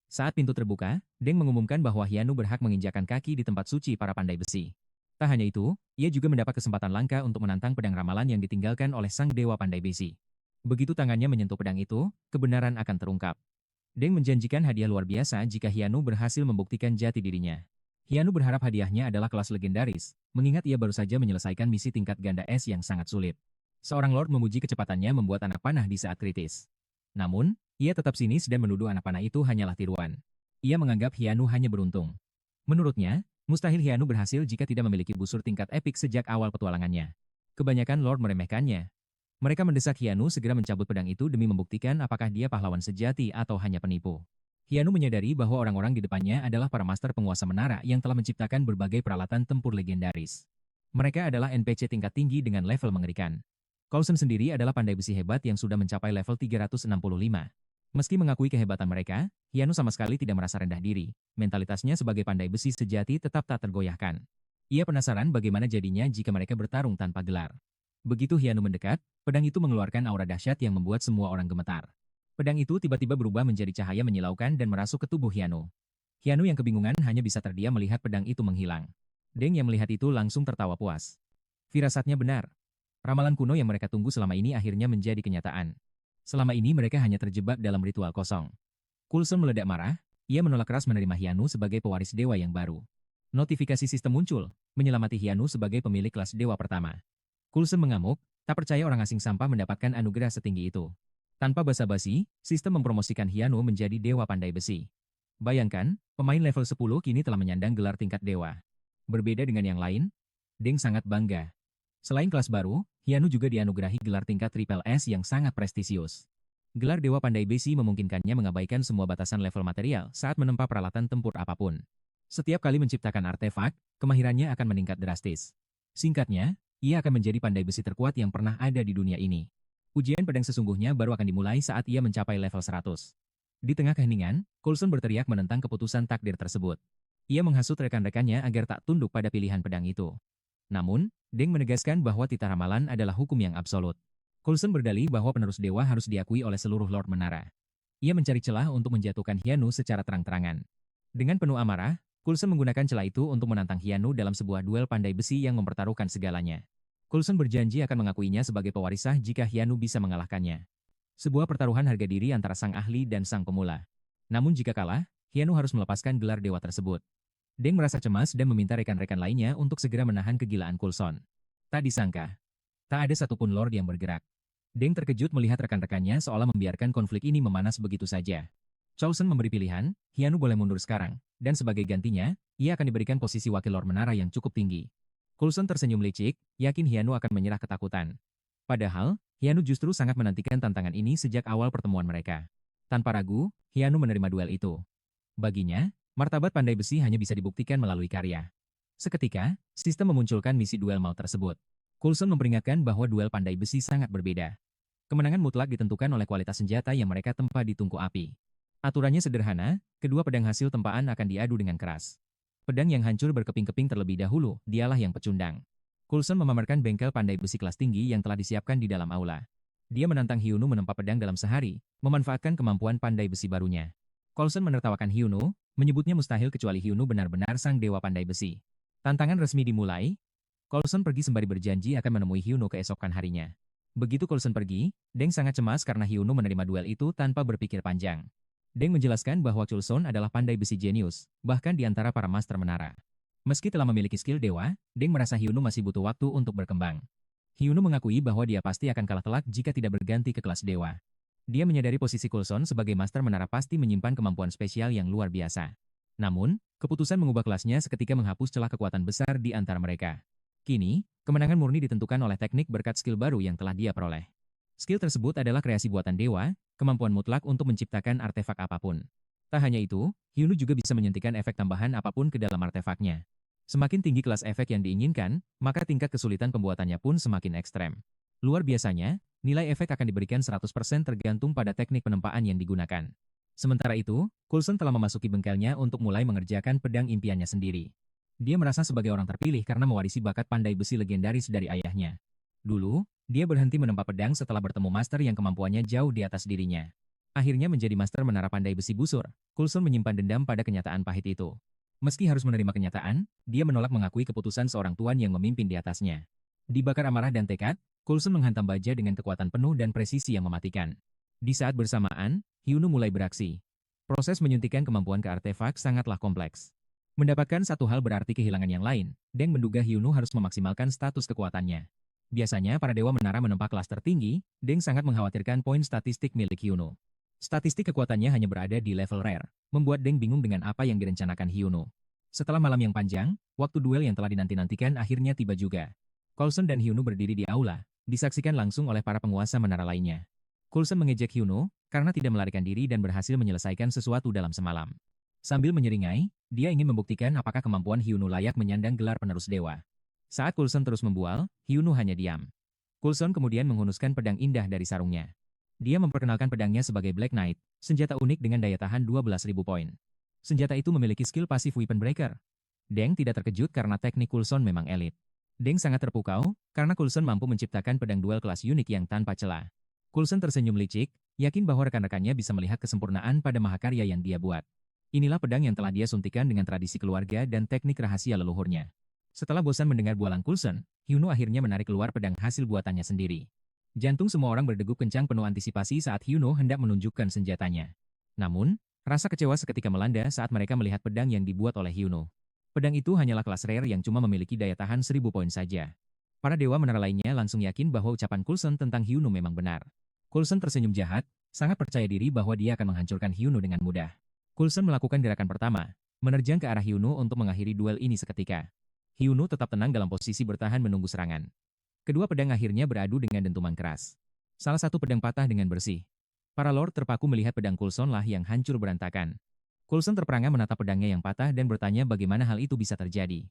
Saat pintu terbuka, Deng mengumumkan bahwa Hyanu berhak menginjakan kaki di tempat suci para pandai besi. Tak hanya itu, ia juga mendapat kesempatan langka untuk menantang pedang ramalan yang ditinggalkan oleh sang Dewa Pandai Besi. Begitu tangannya menyentuh pedang itu, kebenaran akan terungkap. Deng menjanjikan hadiah luar biasa jika Hyanu berhasil membuktikan jati dirinya. Hyanu berharap hadiahnya adalah kelas legendaris, mengingat ia baru saja menyelesaikan misi tingkat ganda es yang sangat sulit. Seorang Lord memuji kecepatannya membuat anak panah di saat kritis. Namun, ia tetap sinis dan menuduh anak panah itu hanyalah tiruan. Ia menganggap Hyanu hanya beruntung. Menurutnya, mustahil Hyanu berhasil jika tidak memiliki busur tingkat epik sejak awal petualangannya. Kebanyakan Lord meremehkannya. Mereka mendesak Hyanu segera mencabut pedang itu demi membuktikan apakah dia pahlawan sejati atau hanya penipu. Hyanu menyadari bahwa orang-orang di depannya adalah para master penguasa menara yang telah menciptakan berbagai peralatan tempur legendaris. Mereka adalah NPC tingkat tinggi dengan level mengerikan. Coulson sendiri adalah pandai besi hebat yang sudah mencapai level 365. Meski mengakui kehebatan mereka, Hyanu sama sekali tidak merasa rendah diri. Mentalitasnya sebagai pandai besi sejati tetap tak tergoyahkan. Ia penasaran bagaimana jadinya jika mereka bertarung tanpa gelar. Begitu Hyanu mendekat, pedang itu mengeluarkan aura dahsyat yang membuat semua orang gemetar. Pedang itu tiba-tiba berubah menjadi cahaya menyilaukan dan merasuk ke tubuh Hyanu. Hyanu yang kebingungan hanya bisa terdiam melihat pedang itu menghilang. Deng yang melihat itu langsung tertawa puas. Firasatnya benar. Ramalan kuno yang mereka tunggu selama ini akhirnya menjadi kenyataan. Selama ini mereka hanya terjebak dalam ritual kosong. Coulson meledak marah, ia menolak keras menerima Hyanu sebagai pewaris dewa yang baru. Notifikasi sistem muncul, menyelamati Hyanu sebagai pemilik kelas dewa pertama. Coulson mengamuk, tak percaya orang asing sampah mendapatkan anugerah setinggi itu. Tanpa basa-basi, sistem mempromosikan Hyanu menjadi dewa pandai besi. Bayangkan, pemain level 10 kini telah menyandang gelar tingkat dewa. Berbeda dengan yang lain, Deng sangat bangga. Selain kelas baru, Hyanu juga dianugerahi gelar tingkat Triple S yang sangat prestisius. Gelar Dewa Pandai Besi memungkinkannya mengabaikan semua batasan level material saat menempa peralatan tempur apapun. Setiap kali menciptakan artefak, kemahirannya akan meningkat drastis. Singkatnya, ia akan menjadi pandai besi terkuat yang pernah ada di dunia ini. Ujian pedang sesungguhnya baru akan dimulai saat ia mencapai level 100. Di tengah keheningan, Coulson berteriak menentang keputusan takdir tersebut. Ia menghasut rekan-rekannya agar tak tunduk pada pilihan pedang itu. Namun, Deng menegaskan bahwa titah ramalan adalah hukum yang absolut. Coulson berdalih bahwa penerus dewa harus diakui oleh seluruh Lord Menara. Ia mencari celah untuk menjatuhkan Hyanu secara terang-terangan. Dengan penuh amarah, Coulson menggunakan celah itu untuk menantang Hyanu dalam sebuah duel pandai besi yang mempertaruhkan segalanya. Coulson berjanji akan mengakuinya sebagai pewaris sah jika Hyanu bisa mengalahkannya. Sebuah pertaruhan harga diri antara sang ahli dan sang pemula. Namun jika kalah, Hyanu harus melepaskan gelar dewa tersebut. Deng merasa cemas dan meminta rekan-rekan lainnya untuk segera menahan kegilaan Coulson. Tak disangka, tak ada satupun Lord yang bergerak. Deng terkejut melihat rekan-rekannya seolah membiarkan konflik ini memanas begitu saja. Coulson memberi pilihan, Hyanu boleh mundur sekarang, dan sebagai gantinya, ia akan diberikan posisi wakil Lord Menara yang cukup tinggi. Coulson tersenyum licik, yakin Hyanu akan menyerah ketakutan. Padahal, Hyanu justru sangat menantikan tantangan ini sejak awal pertemuan mereka. Tanpa ragu, Hyanu menerima duel itu. Baginya, martabat pandai besi hanya bisa dibuktikan melalui karya. Seketika, sistem memunculkan misi duel maut tersebut. Coulson memperingatkan bahwa duel pandai besi sangat berbeda. Kemenangan mutlak ditentukan oleh kualitas senjata yang mereka tempa di tungku api. Aturannya sederhana, kedua pedang hasil tempaan akan diadu dengan keras. Pedang yang hancur berkeping-keping terlebih dahulu, dialah yang pecundang. Coulson memamerkan bengkel pandai besi kelas tinggi yang telah disiapkan di dalam aula. Dia menantang Hyunu menempa pedang dalam sehari, memanfaatkan kemampuan pandai besi barunya. Coulson menertawakan Hyunu, menyebutnya mustahil kecuali Hyunu benar-benar sang dewa pandai besi. Tantangan resmi dimulai. Coulson pergi sembari berjanji akan menemui Hyunu keesokan harinya. Begitu Coulson pergi, Deng sangat cemas karena Hyunu menerima duel itu tanpa berpikir panjang. Deng menjelaskan bahwa Coulson adalah pandai besi jenius, bahkan di antara para master menara. Meski telah memiliki skill dewa, Deng merasa Hyunu masih butuh waktu untuk berkembang. Hyunu mengakui bahwa dia pasti akan kalah telak jika tidak berganti ke kelas dewa. Dia menyadari posisi Coulson sebagai master menara pasti menyimpan kemampuan spesial yang luar biasa. Namun, keputusan mengubah kelasnya seketika menghapus celah kekuatan besar di antara mereka. Kini, kemenangan murni ditentukan oleh teknik berkat skill baru yang telah dia peroleh. Skill tersebut adalah kreasi buatan dewa, kemampuan mutlak untuk menciptakan artefak apapun. Tak hanya itu, Hyunu juga bisa menyuntikkan efek tambahan apapun ke dalam artefaknya. Semakin tinggi kelas efek yang diinginkan, maka tingkat kesulitan pembuatannya pun semakin ekstrem. Luar biasanya, nilai efek akan diberikan 100% tergantung pada teknik penempaan yang digunakan. Sementara itu, Coulson telah memasuki bengkelnya untuk mulai mengerjakan pedang impiannya sendiri. Dia merasa sebagai orang terpilih karena mewarisi bakat pandai besi legendaris dari ayahnya. Dulu, dia berhenti menempa pedang setelah bertemu master yang kemampuannya jauh di atas dirinya. Akhirnya menjadi master menara pandai besi busur, Coulson menyimpan dendam pada kenyataan pahit itu. Meski harus menerima kenyataan, dia menolak mengakui keputusan seorang tuan yang memimpin di atasnya. Dibakar amarah dan tekad, Coulson menghantam baja dengan kekuatan penuh dan presisi yang mematikan. Di saat bersamaan, Hyunu mulai beraksi. Proses menyuntikkan kemampuan ke artefak sangatlah kompleks. Mendapatkan satu hal berarti kehilangan yang lain, Deng menduga Hyunu harus memaksimalkan status kekuatannya. Biasanya para dewa menara menempa kelas tertinggi, Deng sangat mengkhawatirkan poin statistik milik Hyunu. Statistik kekuatannya hanya berada di level rare, membuat Deng bingung dengan apa yang direncanakan Hyunu. Setelah malam yang panjang, waktu duel yang telah dinanti-nantikan akhirnya tiba juga. Coulson dan Hyunu berdiri di aula, disaksikan langsung oleh para penguasa menara lainnya. Coulson mengejek Hyunu karena tidak melarikan diri dan berhasil menyelesaikan sesuatu dalam semalam. Sambil menyeringai, dia ingin membuktikan apakah kemampuan Hyunu layak menyandang gelar penerus dewa. Saat Coulson terus membual, Hyunwoo hanya diam. Coulson kemudian menghunuskan pedang indah dari sarungnya. Dia memperkenalkan pedangnya sebagai Black Knight, senjata unik dengan daya tahan 12.000 poin. Senjata itu memiliki skill pasif Weapon Breaker. Deng tidak terkejut karena teknik Coulson memang elit. Deng sangat terpukau, karena Coulson mampu menciptakan pedang duel kelas unik yang tanpa celah. Coulson tersenyum licik, yakin bahwa rekan-rekannya bisa melihat kesempurnaan pada mahakarya yang dia buat. Inilah pedang yang telah dia suntikan dengan tradisi keluarga dan teknik rahasia leluhurnya. Setelah bosan mendengar bualan Coulson, Hyunwoo akhirnya menarik keluar pedang hasil buatannya sendiri. Jantung semua orang berdegup kencang penuh antisipasi saat Hyunwoo hendak menunjukkan senjatanya. Namun, rasa kecewa seketika melanda saat mereka melihat pedang yang dibuat oleh Hyunwoo. Pedang itu hanyalah kelas rare yang cuma memiliki daya tahan 1000 poin saja. Para dewa menara lainnya langsung yakin bahwa ucapan Coulson tentang Hyunwoo memang benar. Coulson tersenyum jahat, sangat percaya diri bahwa dia akan menghancurkan Hyunwoo dengan mudah. Coulson melakukan gerakan pertama, menerjang ke arah Hyunwoo untuk mengakhiri duel ini seketika. Hyunwoo tetap tenang dalam posisi bertahan menunggu serangan. Kedua pedang akhirnya beradu dengan dentuman keras. Salah satu pedang patah dengan bersih. Para lord terpaku melihat pedang Coulson lah yang hancur berantakan. Coulson terperangah menatap pedangnya yang patah dan bertanya bagaimana hal itu bisa terjadi.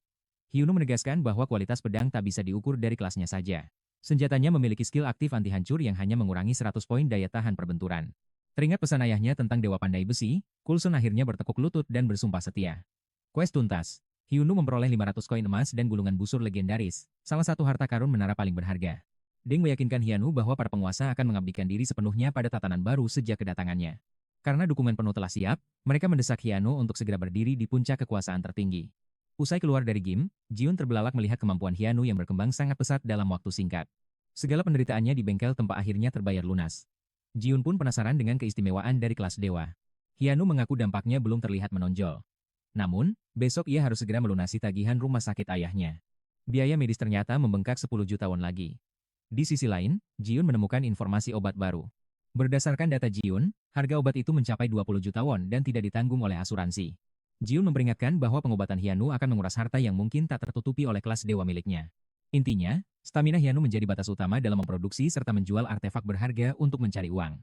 Hyunwoo menegaskan bahwa kualitas pedang tak bisa diukur dari kelasnya saja. Senjatanya memiliki skill aktif anti hancur yang hanya mengurangi 100 poin daya tahan perbenturan. Teringat pesan ayahnya tentang Dewa Pandai Besi, Coulson akhirnya bertekuk lutut dan bersumpah setia. Quest tuntas. Hyunwoo memperoleh 500 koin emas dan gulungan busur legendaris, salah satu harta karun menara paling berharga. Deng meyakinkan Hyunwoo bahwa para penguasa akan mengabdikan diri sepenuhnya pada tatanan baru sejak kedatangannya. Karena dukungan penuh telah siap, mereka mendesak Hyunwoo untuk segera berdiri di puncak kekuasaan tertinggi. Usai keluar dari game, Jiun terbelalak melihat kemampuan Hyunwoo yang berkembang sangat pesat dalam waktu singkat. Segala penderitaannya di bengkel tempat akhirnya terbayar lunas. Jiun pun penasaran dengan keistimewaan dari kelas dewa. Hyunwoo mengaku dampaknya belum terlihat menonjol. Namun, besok ia harus segera melunasi tagihan rumah sakit ayahnya. Biaya medis ternyata membengkak 10 juta won lagi. Di sisi lain, Jiun menemukan informasi obat baru. Berdasarkan data Jiun, harga obat itu mencapai 20 juta won dan tidak ditanggung oleh asuransi. Jiun memperingatkan bahwa pengobatan Hyunwoo akan menguras harta yang mungkin tak tertutupi oleh kelas dewa miliknya. Intinya, stamina Hyunwoo menjadi batas utama dalam memproduksi serta menjual artefak berharga untuk mencari uang.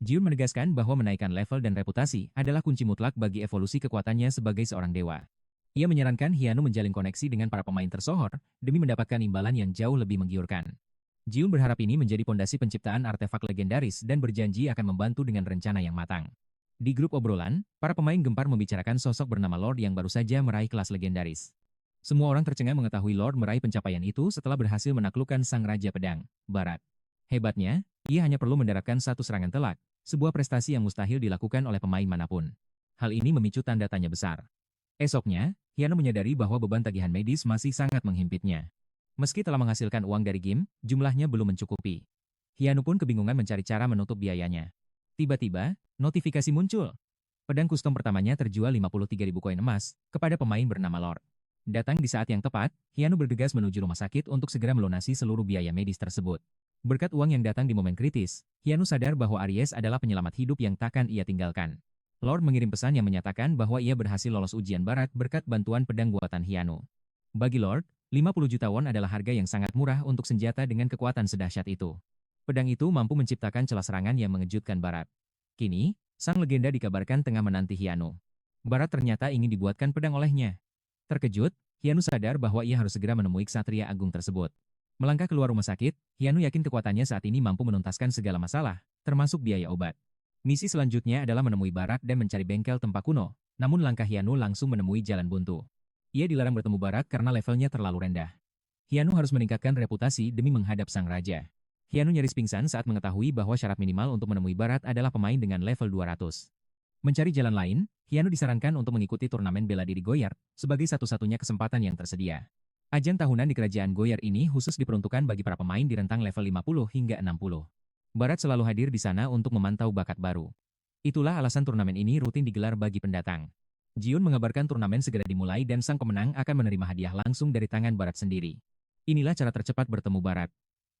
Jiun menegaskan bahwa menaikkan level dan reputasi adalah kunci mutlak bagi evolusi kekuatannya sebagai seorang dewa. Ia menyarankan Hyunwoo menjalin koneksi dengan para pemain tersohor demi mendapatkan imbalan yang jauh lebih menggiurkan. Jiun berharap ini menjadi pondasi penciptaan artefak legendaris dan berjanji akan membantu dengan rencana yang matang. Di grup obrolan, para pemain gempar membicarakan sosok bernama Lord yang baru saja meraih kelas legendaris. Semua orang tercengang mengetahui Lord meraih pencapaian itu setelah berhasil menaklukkan Sang Raja Pedang, Barat. Hebatnya, ia hanya perlu mendaratkan satu serangan telak, sebuah prestasi yang mustahil dilakukan oleh pemain manapun. Hal ini memicu tanda tanya besar. Esoknya, Hyunwoo menyadari bahwa beban tagihan medis masih sangat menghimpitnya. Meski telah menghasilkan uang dari game, jumlahnya belum mencukupi. Hyunwoo pun kebingungan mencari cara menutup biayanya. Tiba-tiba, notifikasi muncul. Pedang kustom pertamanya terjual 53.000 koin emas kepada pemain bernama Lord. Datang di saat yang tepat, Hyunwoo bergegas menuju rumah sakit untuk segera melunasi seluruh biaya medis tersebut. Berkat uang yang datang di momen kritis, Hyunwoo sadar bahwa Aries adalah penyelamat hidup yang takkan ia tinggalkan. Lord mengirim pesan yang menyatakan bahwa ia berhasil lolos ujian barat berkat bantuan pedang buatan Hyunwoo. Bagi Lord, 50 juta won adalah harga yang sangat murah untuk senjata dengan kekuatan sedahsyat itu. Pedang itu mampu menciptakan celah serangan yang mengejutkan Barat. Kini, sang legenda dikabarkan tengah menanti Hyunwoo. Barat ternyata ingin dibuatkan pedang olehnya. Terkejut, Hyunwoo sadar bahwa ia harus segera menemui Ksatria Agung tersebut. Melangkah keluar rumah sakit, Hyunwoo yakin kekuatannya saat ini mampu menuntaskan segala masalah, termasuk biaya obat. Misi selanjutnya adalah menemui Barat dan mencari bengkel tempat kuno, namun langkah Hyunwoo langsung menemui jalan buntu. Ia dilarang bertemu Barat karena levelnya terlalu rendah. Hyunwoo harus meningkatkan reputasi demi menghadap sang raja. Hyunwoo nyaris pingsan saat mengetahui bahwa syarat minimal untuk menemui Barat adalah pemain dengan level 200. Mencari jalan lain, Hyunwoo disarankan untuk mengikuti turnamen bela diri Goyard sebagai satu-satunya kesempatan yang tersedia. Ajang tahunan di kerajaan Goyard ini khusus diperuntukkan bagi para pemain di rentang level 50 hingga 60. Barat selalu hadir di sana untuk memantau bakat baru. Itulah alasan turnamen ini rutin digelar bagi pendatang. Jiun mengabarkan turnamen segera dimulai dan sang pemenang akan menerima hadiah langsung dari tangan Barat sendiri. Inilah cara tercepat bertemu Barat.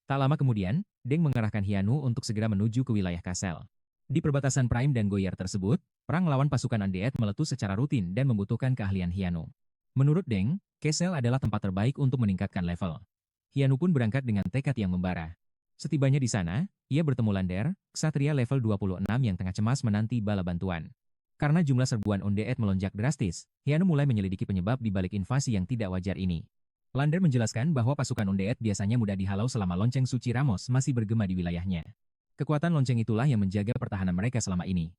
Tak lama kemudian, Deng mengarahkan Hyunwoo untuk segera menuju ke wilayah Kassel. Di perbatasan Prime dan Goyard tersebut, perang melawan pasukan Undead meletus secara rutin dan membutuhkan keahlian Hyunwoo. Menurut Deng, Kassel adalah tempat terbaik untuk meningkatkan level. Hyunwoo pun berangkat dengan tekad yang membara. Setibanya di sana, ia bertemu Lander, ksatria level 26 yang tengah cemas menanti bala bantuan. Karena jumlah serbuan Undead melonjak drastis, Hyunwoo mulai menyelidiki penyebab di balik invasi yang tidak wajar ini. Lander menjelaskan bahwa pasukan Undead biasanya mudah dihalau selama lonceng suci Ramos masih bergema di wilayahnya. Kekuatan lonceng itulah yang menjaga pertahanan mereka selama ini.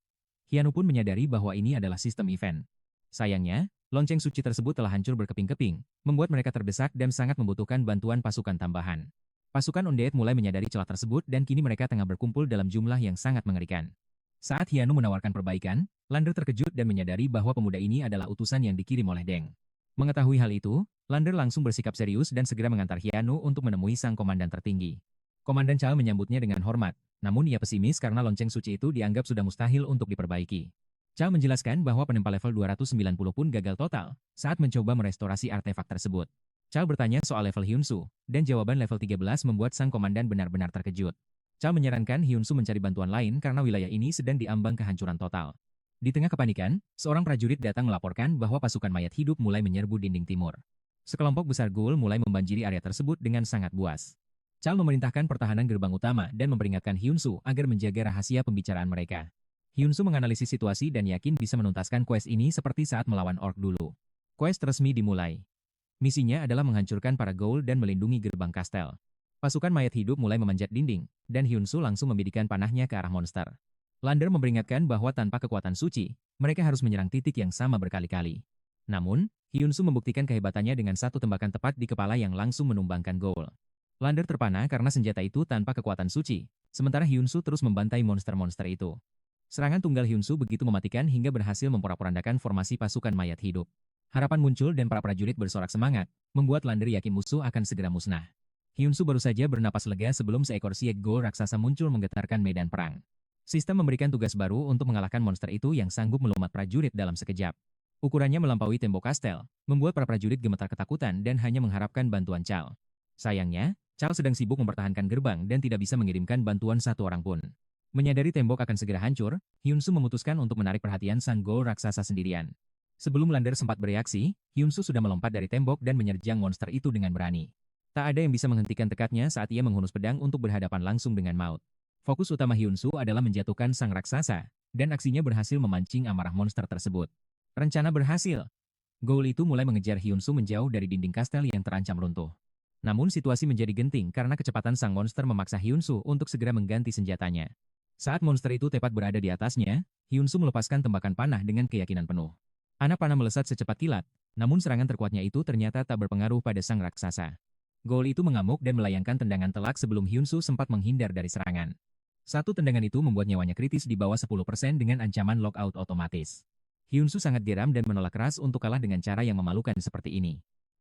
Hyanu pun menyadari bahwa ini adalah sistem event. Sayangnya, lonceng suci tersebut telah hancur berkeping-keping, membuat mereka terdesak dan sangat membutuhkan bantuan pasukan tambahan. Pasukan Undead mulai menyadari celah tersebut dan kini mereka tengah berkumpul dalam jumlah yang sangat mengerikan. Saat Hyanu menawarkan perbaikan, Lander terkejut dan menyadari bahwa pemuda ini adalah utusan yang dikirim oleh Deng. Mengetahui hal itu, Lander langsung bersikap serius dan segera mengantar Hyanu untuk menemui sang komandan tertinggi. Komandan Chao menyambutnya dengan hormat, namun ia pesimis karena lonceng suci itu dianggap sudah mustahil untuk diperbaiki. Chao menjelaskan bahwa penempa level 290 pun gagal total saat mencoba merestorasi artefak tersebut. Chao bertanya soal level Hyunsu, dan jawaban level 13 membuat sang komandan benar-benar terkejut. Chao menyarankan Hyunsu mencari bantuan lain karena wilayah ini sedang diambang kehancuran total. Di tengah kepanikan, seorang prajurit datang melaporkan bahwa pasukan mayat hidup mulai menyerbu dinding timur. Sekelompok besar ghoul mulai membanjiri area tersebut dengan sangat buas. Chao memerintahkan pertahanan gerbang utama dan memperingatkan Hyunsu agar menjaga rahasia pembicaraan mereka. Hyunsu menganalisis situasi dan yakin bisa menuntaskan quest ini seperti saat melawan orc dulu. Quest resmi dimulai. Misinya adalah menghancurkan para ghoul dan melindungi gerbang kastel. Pasukan mayat hidup mulai memanjat dinding, dan Hyunsu langsung membidikan panahnya ke arah monster. Lander memperingatkan bahwa tanpa kekuatan suci, mereka harus menyerang titik yang sama berkali-kali. Namun, Hyunsu membuktikan kehebatannya dengan satu tembakan tepat di kepala yang langsung menumbangkan ghoul. Lander terpana karena senjata itu tanpa kekuatan suci, sementara Hyunsu terus membantai monster-monster itu. Serangan tunggal Hyunsu begitu mematikan hingga berhasil memporak-porandakan formasi pasukan mayat hidup. Harapan muncul dan para prajurit bersorak semangat, membuat Lander yakin musuh akan segera musnah. Hyunsu baru saja bernapas lega sebelum seekor sieg ghoul raksasa muncul menggetarkan medan perang. Sistem memberikan tugas baru untuk mengalahkan monster itu yang sanggup melumat prajurit dalam sekejap. Ukurannya melampaui tembok kastel, membuat para prajurit gemetar ketakutan dan hanya mengharapkan bantuan Chao. Sayangnya, Chao sedang sibuk mempertahankan gerbang dan tidak bisa mengirimkan bantuan satu orang pun. Menyadari tembok akan segera hancur, Hyunsu memutuskan untuk menarik perhatian sang ghoul raksasa sendirian. Sebelum Lander sempat bereaksi, Hyunsu sudah melompat dari tembok dan menyerjang monster itu dengan berani. Tak ada yang bisa menghentikan tekadnya saat ia menghunus pedang untuk berhadapan langsung dengan maut. Fokus utama Hyunsu adalah menjatuhkan sang raksasa, dan aksinya berhasil memancing amarah monster tersebut. Rencana berhasil. Ghoul itu mulai mengejar Hyunsu menjauh dari dinding kastel yang terancam runtuh. Namun situasi menjadi genting karena kecepatan sang monster memaksa Hyunsu untuk segera mengganti senjatanya. Saat monster itu tepat berada di atasnya, Hyunsu melepaskan tembakan panah dengan keyakinan penuh. Anak panah melesat secepat kilat, namun serangan terkuatnya itu ternyata tak berpengaruh pada sang raksasa. Ghoul itu mengamuk dan melayangkan tendangan telak sebelum Hyunsu sempat menghindar dari serangan. Satu tendangan itu membuat nyawanya kritis di bawah 10% dengan ancaman lockout otomatis. Hyunsu sangat geram dan menolak keras untuk kalah dengan cara yang memalukan seperti ini.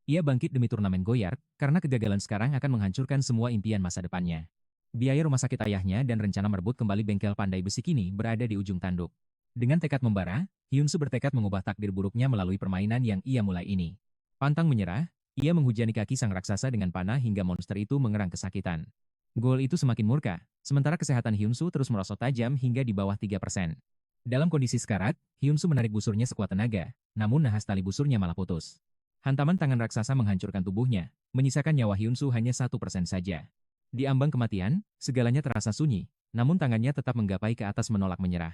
Ia bangkit demi turnamen Goyard, karena kegagalan sekarang akan menghancurkan semua impian masa depannya. Biaya rumah sakit ayahnya dan rencana merebut kembali bengkel pandai besi kini berada di ujung tanduk. Dengan tekad membara, Hyunsu bertekad mengubah takdir buruknya melalui permainan yang ia mulai ini. Pantang menyerah, ia menghujani kaki sang raksasa dengan panah hingga monster itu mengerang kesakitan. Ghoul itu semakin murka, sementara kesehatan Hyunsu terus merosot tajam hingga di bawah 3%. Dalam kondisi sekarat, Hyunsu menarik busurnya sekuat tenaga, namun nahas tali busurnya malah putus. Hantaman tangan raksasa menghancurkan tubuhnya, menyisakan nyawa Hyunsu hanya 1% saja. Di ambang kematian, segalanya terasa sunyi, namun tangannya tetap menggapai ke atas menolak menyerah.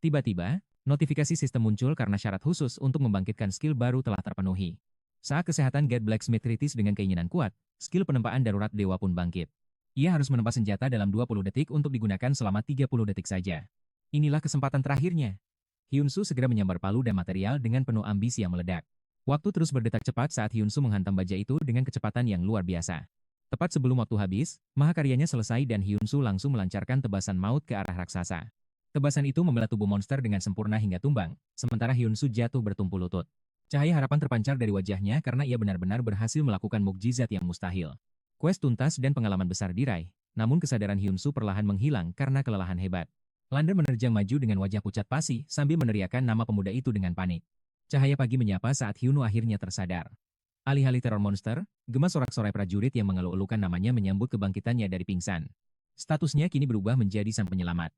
Tiba-tiba, notifikasi sistem muncul karena syarat khusus untuk membangkitkan skill baru telah terpenuhi. Saat kesehatan God Blacksmith kritis dengan keinginan kuat, skill penempaan darurat dewa pun bangkit. Ia harus menempa senjata dalam 20 detik untuk digunakan selama 30 detik saja. Inilah kesempatan terakhirnya. Hyunsu segera menyambar palu dan material dengan penuh ambisi yang meledak. Waktu terus berdetak cepat saat Hyunsu menghantam baja itu dengan kecepatan yang luar biasa. Tepat sebelum waktu habis, mahakaryanya selesai dan Hyunsu langsung melancarkan tebasan maut ke arah raksasa. Tebasan itu membelah tubuh monster dengan sempurna hingga tumbang, sementara Hyunsu jatuh bertumpu lutut. Cahaya harapan terpancar dari wajahnya karena ia benar-benar berhasil melakukan mukjizat yang mustahil. Quest tuntas dan pengalaman besar diraih, namun kesadaran Hyunsu perlahan menghilang karena kelelahan hebat. Lander menerjang maju dengan wajah pucat pasi sambil meneriakkan nama pemuda itu dengan panik. Cahaya pagi menyapa saat Hyunu akhirnya tersadar. Alih-alih teror monster, gema sorak-sorai prajurit yang mengeluh-elukan namanya menyambut kebangkitannya dari pingsan. Statusnya kini berubah menjadi sang penyelamat.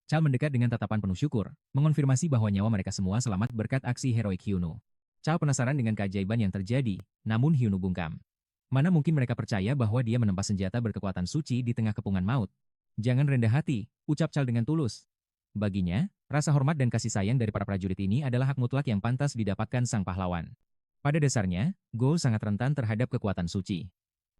Chao mendekat dengan tatapan penuh syukur, mengonfirmasi bahwa nyawa mereka semua selamat berkat aksi heroik Hyunu. Chao penasaran dengan keajaiban yang terjadi, namun Hyunu bungkam. Mana mungkin mereka percaya bahwa dia menempa senjata berkekuatan suci di tengah kepungan maut. Jangan rendah hati, ucap Chao dengan tulus. Baginya, rasa hormat dan kasih sayang dari para prajurit ini adalah hak mutlak yang pantas didapatkan sang pahlawan. Pada dasarnya, Goal sangat rentan terhadap kekuatan suci.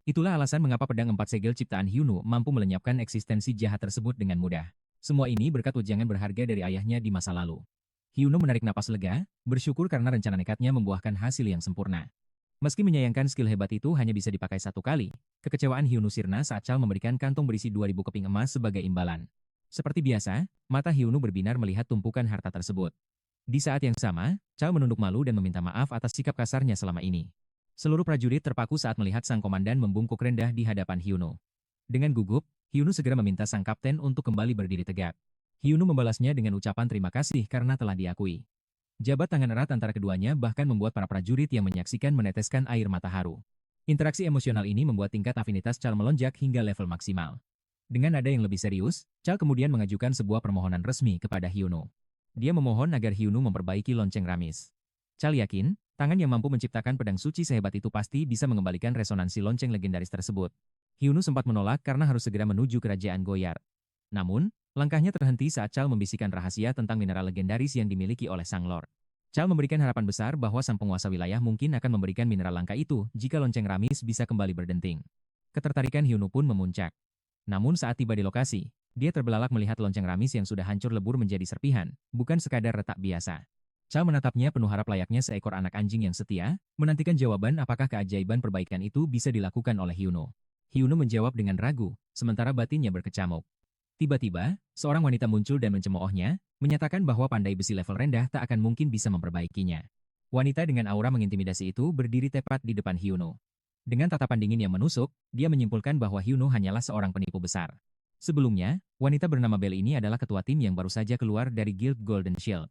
Itulah alasan mengapa pedang empat segel ciptaan Hyunu mampu melenyapkan eksistensi jahat tersebut dengan mudah. Semua ini berkat ujangan berharga dari ayahnya di masa lalu. Hyunu menarik napas lega, bersyukur karena rencana nekatnya membuahkan hasil yang sempurna. Meski menyayangkan skill hebat itu hanya bisa dipakai satu kali, kekecewaan Hyunu sirna saat Chal memberikan kantong berisi 2000 keping emas sebagai imbalan. Seperti biasa, mata Hyunu berbinar melihat tumpukan harta tersebut. Di saat yang sama, Chal menunduk malu dan meminta maaf atas sikap kasarnya selama ini. Seluruh prajurit terpaku saat melihat sang komandan membungkuk rendah di hadapan Hyunu. Dengan gugup, Hyunu segera meminta sang kapten untuk kembali berdiri tegak. Hyunu membalasnya dengan ucapan terima kasih karena telah diakui. Jabat tangan erat antara keduanya bahkan membuat para prajurit yang menyaksikan meneteskan air mata haru. Interaksi emosional ini membuat tingkat afinitas Chal melonjak hingga level maksimal. Dengan nada yang lebih serius, Chal kemudian mengajukan sebuah permohonan resmi kepada Hyunu. Dia memohon agar Hyunu memperbaiki lonceng Ramis. Chal yakin, tangan yang mampu menciptakan pedang suci sehebat itu pasti bisa mengembalikan resonansi lonceng legendaris tersebut. Hyunu sempat menolak karena harus segera menuju kerajaan Goyard. Namun, langkahnya terhenti saat Chal membisikkan rahasia tentang mineral legendaris yang dimiliki oleh Sang Lord. Chal memberikan harapan besar bahwa sang penguasa wilayah mungkin akan memberikan mineral langka itu jika lonceng Ramis bisa kembali berdenting. Ketertarikan Hyunu pun memuncak. Namun saat tiba di lokasi, dia terbelalak melihat lonceng Ramis yang sudah hancur lebur menjadi serpihan, bukan sekadar retak biasa. Chal menatapnya penuh harap layaknya seekor anak anjing yang setia, menantikan jawaban apakah keajaiban perbaikan itu bisa dilakukan oleh Hyunu. Hyunu menjawab dengan ragu, sementara batinnya berkecamuk. Tiba-tiba, seorang wanita muncul dan mencemoohnya, menyatakan bahwa pandai besi level rendah tak akan mungkin bisa memperbaikinya. Wanita dengan aura mengintimidasi itu berdiri tepat di depan Hyunu. Dengan tatapan dingin yang menusuk, dia menyimpulkan bahwa Hyunu hanyalah seorang penipu besar. Sebelumnya, wanita bernama Belle ini adalah ketua tim yang baru saja keluar dari Guild Golden Shield.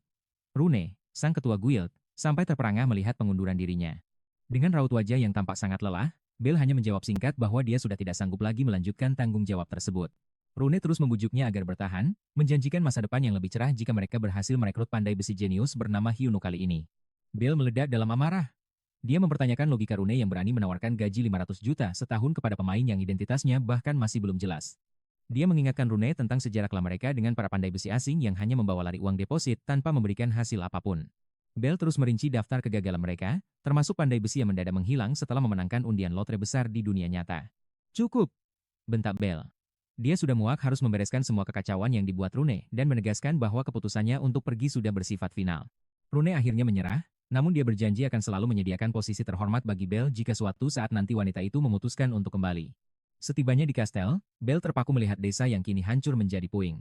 Rune, sang ketua guild, sampai terperangah melihat pengunduran dirinya. Dengan raut wajah yang tampak sangat lelah, Belle hanya menjawab singkat bahwa dia sudah tidak sanggup lagi melanjutkan tanggung jawab tersebut. Rune terus membujuknya agar bertahan, menjanjikan masa depan yang lebih cerah jika mereka berhasil merekrut pandai besi jenius bernama Hyunu kali ini. Belle meledak dalam amarah. Dia mempertanyakan logika Rune yang berani menawarkan gaji 500 juta setahun kepada pemain yang identitasnya bahkan masih belum jelas. Dia mengingatkan Rune tentang sejarah kelam mereka dengan para pandai besi asing yang hanya membawa lari uang deposit tanpa memberikan hasil apapun. Belle terus merinci daftar kegagalan mereka, termasuk pandai besi yang mendadak menghilang setelah memenangkan undian lotre besar di dunia nyata. Cukup! Bentak Belle. Dia sudah muak harus membereskan semua kekacauan yang dibuat Rune dan menegaskan bahwa keputusannya untuk pergi sudah bersifat final. Rune akhirnya menyerah, namun dia berjanji akan selalu menyediakan posisi terhormat bagi Belle jika suatu saat nanti wanita itu memutuskan untuk kembali. Setibanya di kastel, Belle terpaku melihat desa yang kini hancur menjadi puing.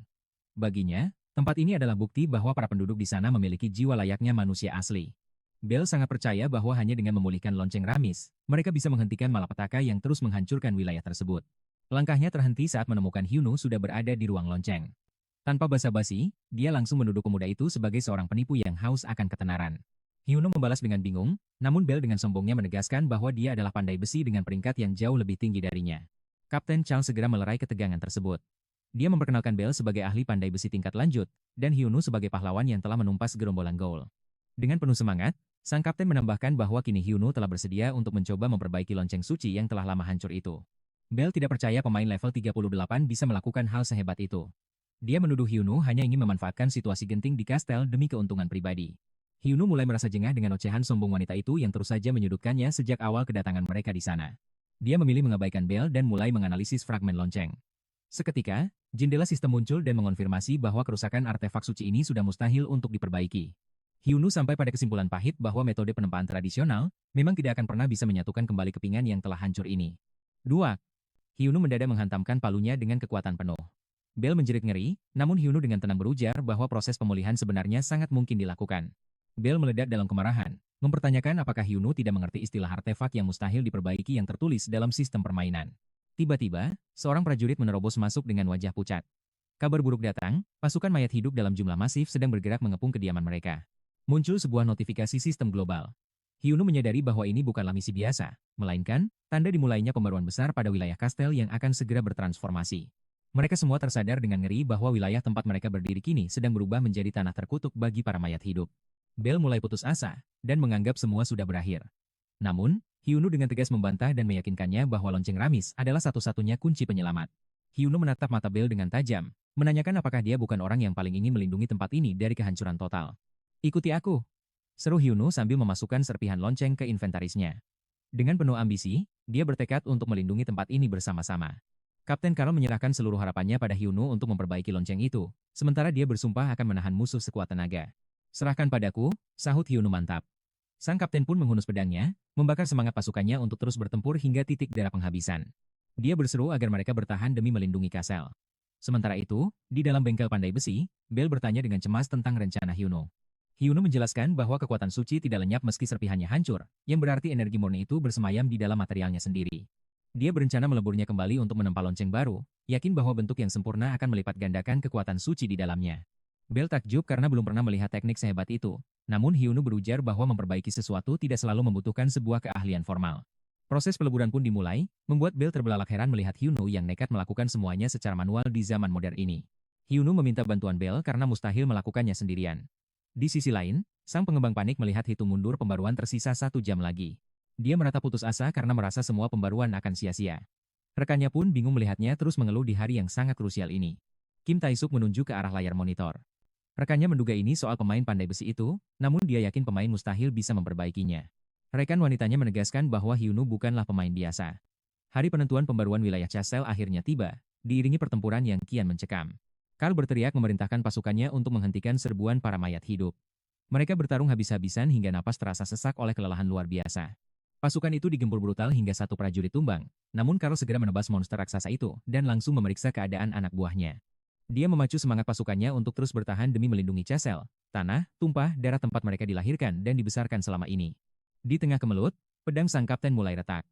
Baginya, tempat ini adalah bukti bahwa para penduduk di sana memiliki jiwa layaknya manusia asli. Belle sangat percaya bahwa hanya dengan memulihkan lonceng Ramis, mereka bisa menghentikan malapetaka yang terus menghancurkan wilayah tersebut. Langkahnya terhenti saat menemukan Hyunu sudah berada di ruang lonceng. Tanpa basa-basi, dia langsung menuduh pemuda itu sebagai seorang penipu yang haus akan ketenaran. Hyunu membalas dengan bingung, namun Belle dengan sombongnya menegaskan bahwa dia adalah pandai besi dengan peringkat yang jauh lebih tinggi darinya. Kapten Chal segera melerai ketegangan tersebut. Dia memperkenalkan Belle sebagai ahli pandai besi tingkat lanjut, dan Hyunu sebagai pahlawan yang telah menumpas gerombolan Goal. Dengan penuh semangat, sang kapten menambahkan bahwa kini Hyunu telah bersedia untuk mencoba memperbaiki lonceng suci yang telah lama hancur itu. Belle tidak percaya pemain level 38 bisa melakukan hal sehebat itu. Dia menuduh Hyunu hanya ingin memanfaatkan situasi genting di kastel demi keuntungan pribadi. Hyunu mulai merasa jengah dengan ocehan sombong wanita itu yang terus saja menyudutkannya sejak awal kedatangan mereka di sana. Dia memilih mengabaikan Belle dan mulai menganalisis fragmen lonceng. Seketika, jendela sistem muncul dan mengonfirmasi bahwa kerusakan artefak suci ini sudah mustahil untuk diperbaiki. Hyunu sampai pada kesimpulan pahit bahwa metode penempaan tradisional memang tidak akan pernah bisa menyatukan kembali kepingan yang telah hancur ini. 2. Hyunu mendadak menghantamkan palunya dengan kekuatan penuh. Belle menjerit ngeri, namun Hyunu dengan tenang berujar bahwa proses pemulihan sebenarnya sangat mungkin dilakukan. Belle meledak dalam kemarahan, mempertanyakan apakah Hyunu tidak mengerti istilah artefak yang mustahil diperbaiki yang tertulis dalam sistem permainan. Tiba-tiba, seorang prajurit menerobos masuk dengan wajah pucat. Kabar buruk datang, pasukan mayat hidup dalam jumlah masif sedang bergerak mengepung kediaman mereka. Muncul sebuah notifikasi sistem global. Hyunu menyadari bahwa ini bukanlah misi biasa, melainkan tanda dimulainya pembaruan besar pada wilayah kastel yang akan segera bertransformasi. Mereka semua tersadar dengan ngeri bahwa wilayah tempat mereka berdiri kini sedang berubah menjadi tanah terkutuk bagi para mayat hidup. Belle mulai putus asa, dan menganggap semua sudah berakhir. Namun, Hyunu dengan tegas membantah dan meyakinkannya bahwa lonceng Ramis adalah satu-satunya kunci penyelamat. Hyunu menatap mata Belle dengan tajam, menanyakan apakah dia bukan orang yang paling ingin melindungi tempat ini dari kehancuran total. Ikuti aku. Seru Hyunu sambil memasukkan serpihan lonceng ke inventarisnya. Dengan penuh ambisi, dia bertekad untuk melindungi tempat ini bersama-sama. Kapten Carl menyerahkan seluruh harapannya pada Hyunu untuk memperbaiki lonceng itu, sementara dia bersumpah akan menahan musuh sekuat tenaga. Serahkan padaku, sahut Hyunu mantap. Sang kapten pun menghunus pedangnya, membakar semangat pasukannya untuk terus bertempur hingga titik darah penghabisan. Dia berseru agar mereka bertahan demi melindungi Kassel. Sementara itu, di dalam bengkel pandai besi, Bel bertanya dengan cemas tentang rencana Hyunu. Hyunu menjelaskan bahwa kekuatan suci tidak lenyap meski serpihannya hancur, yang berarti energi murni itu bersemayam di dalam materialnya sendiri. Dia berencana meleburnya kembali untuk menempa lonceng baru, yakin bahwa bentuk yang sempurna akan melipat gandakan kekuatan suci di dalamnya. Bel takjub karena belum pernah melihat teknik sehebat itu, namun Hyunu berujar bahwa memperbaiki sesuatu tidak selalu membutuhkan sebuah keahlian formal. Proses peleburan pun dimulai, membuat Bel terbelalak heran melihat Hyunu yang nekat melakukan semuanya secara manual di zaman modern ini. Hyunu meminta bantuan Bel karena mustahil melakukannya sendirian. Di sisi lain, sang pengembang panik melihat hitung mundur pembaruan tersisa 1 jam lagi. Dia merata putus asa karena merasa semua pembaruan akan sia-sia. Rekannya pun bingung melihatnya terus mengeluh di hari yang sangat krusial ini. Kim Tae-suk menunjuk ke arah layar monitor. Rekannya menduga ini soal pemain pandai besi itu, namun dia yakin pemain mustahil bisa memperbaikinya. Rekan wanitanya menegaskan bahwa Hyunu bukanlah pemain biasa. Hari penentuan pembaruan wilayah Kassel akhirnya tiba, diiringi pertempuran yang kian mencekam. Carl berteriak memerintahkan pasukannya untuk menghentikan serbuan para mayat hidup. Mereka bertarung habis-habisan hingga napas terasa sesak oleh kelelahan luar biasa. Pasukan itu digempur brutal hingga satu prajurit tumbang, namun Carl segera menebas monster raksasa itu dan langsung memeriksa keadaan anak buahnya. Dia memacu semangat pasukannya untuk terus bertahan demi melindungi Kassel, tanah, tumpah, darah tempat mereka dilahirkan dan dibesarkan selama ini. Di tengah kemelut, pedang sang kapten mulai retak.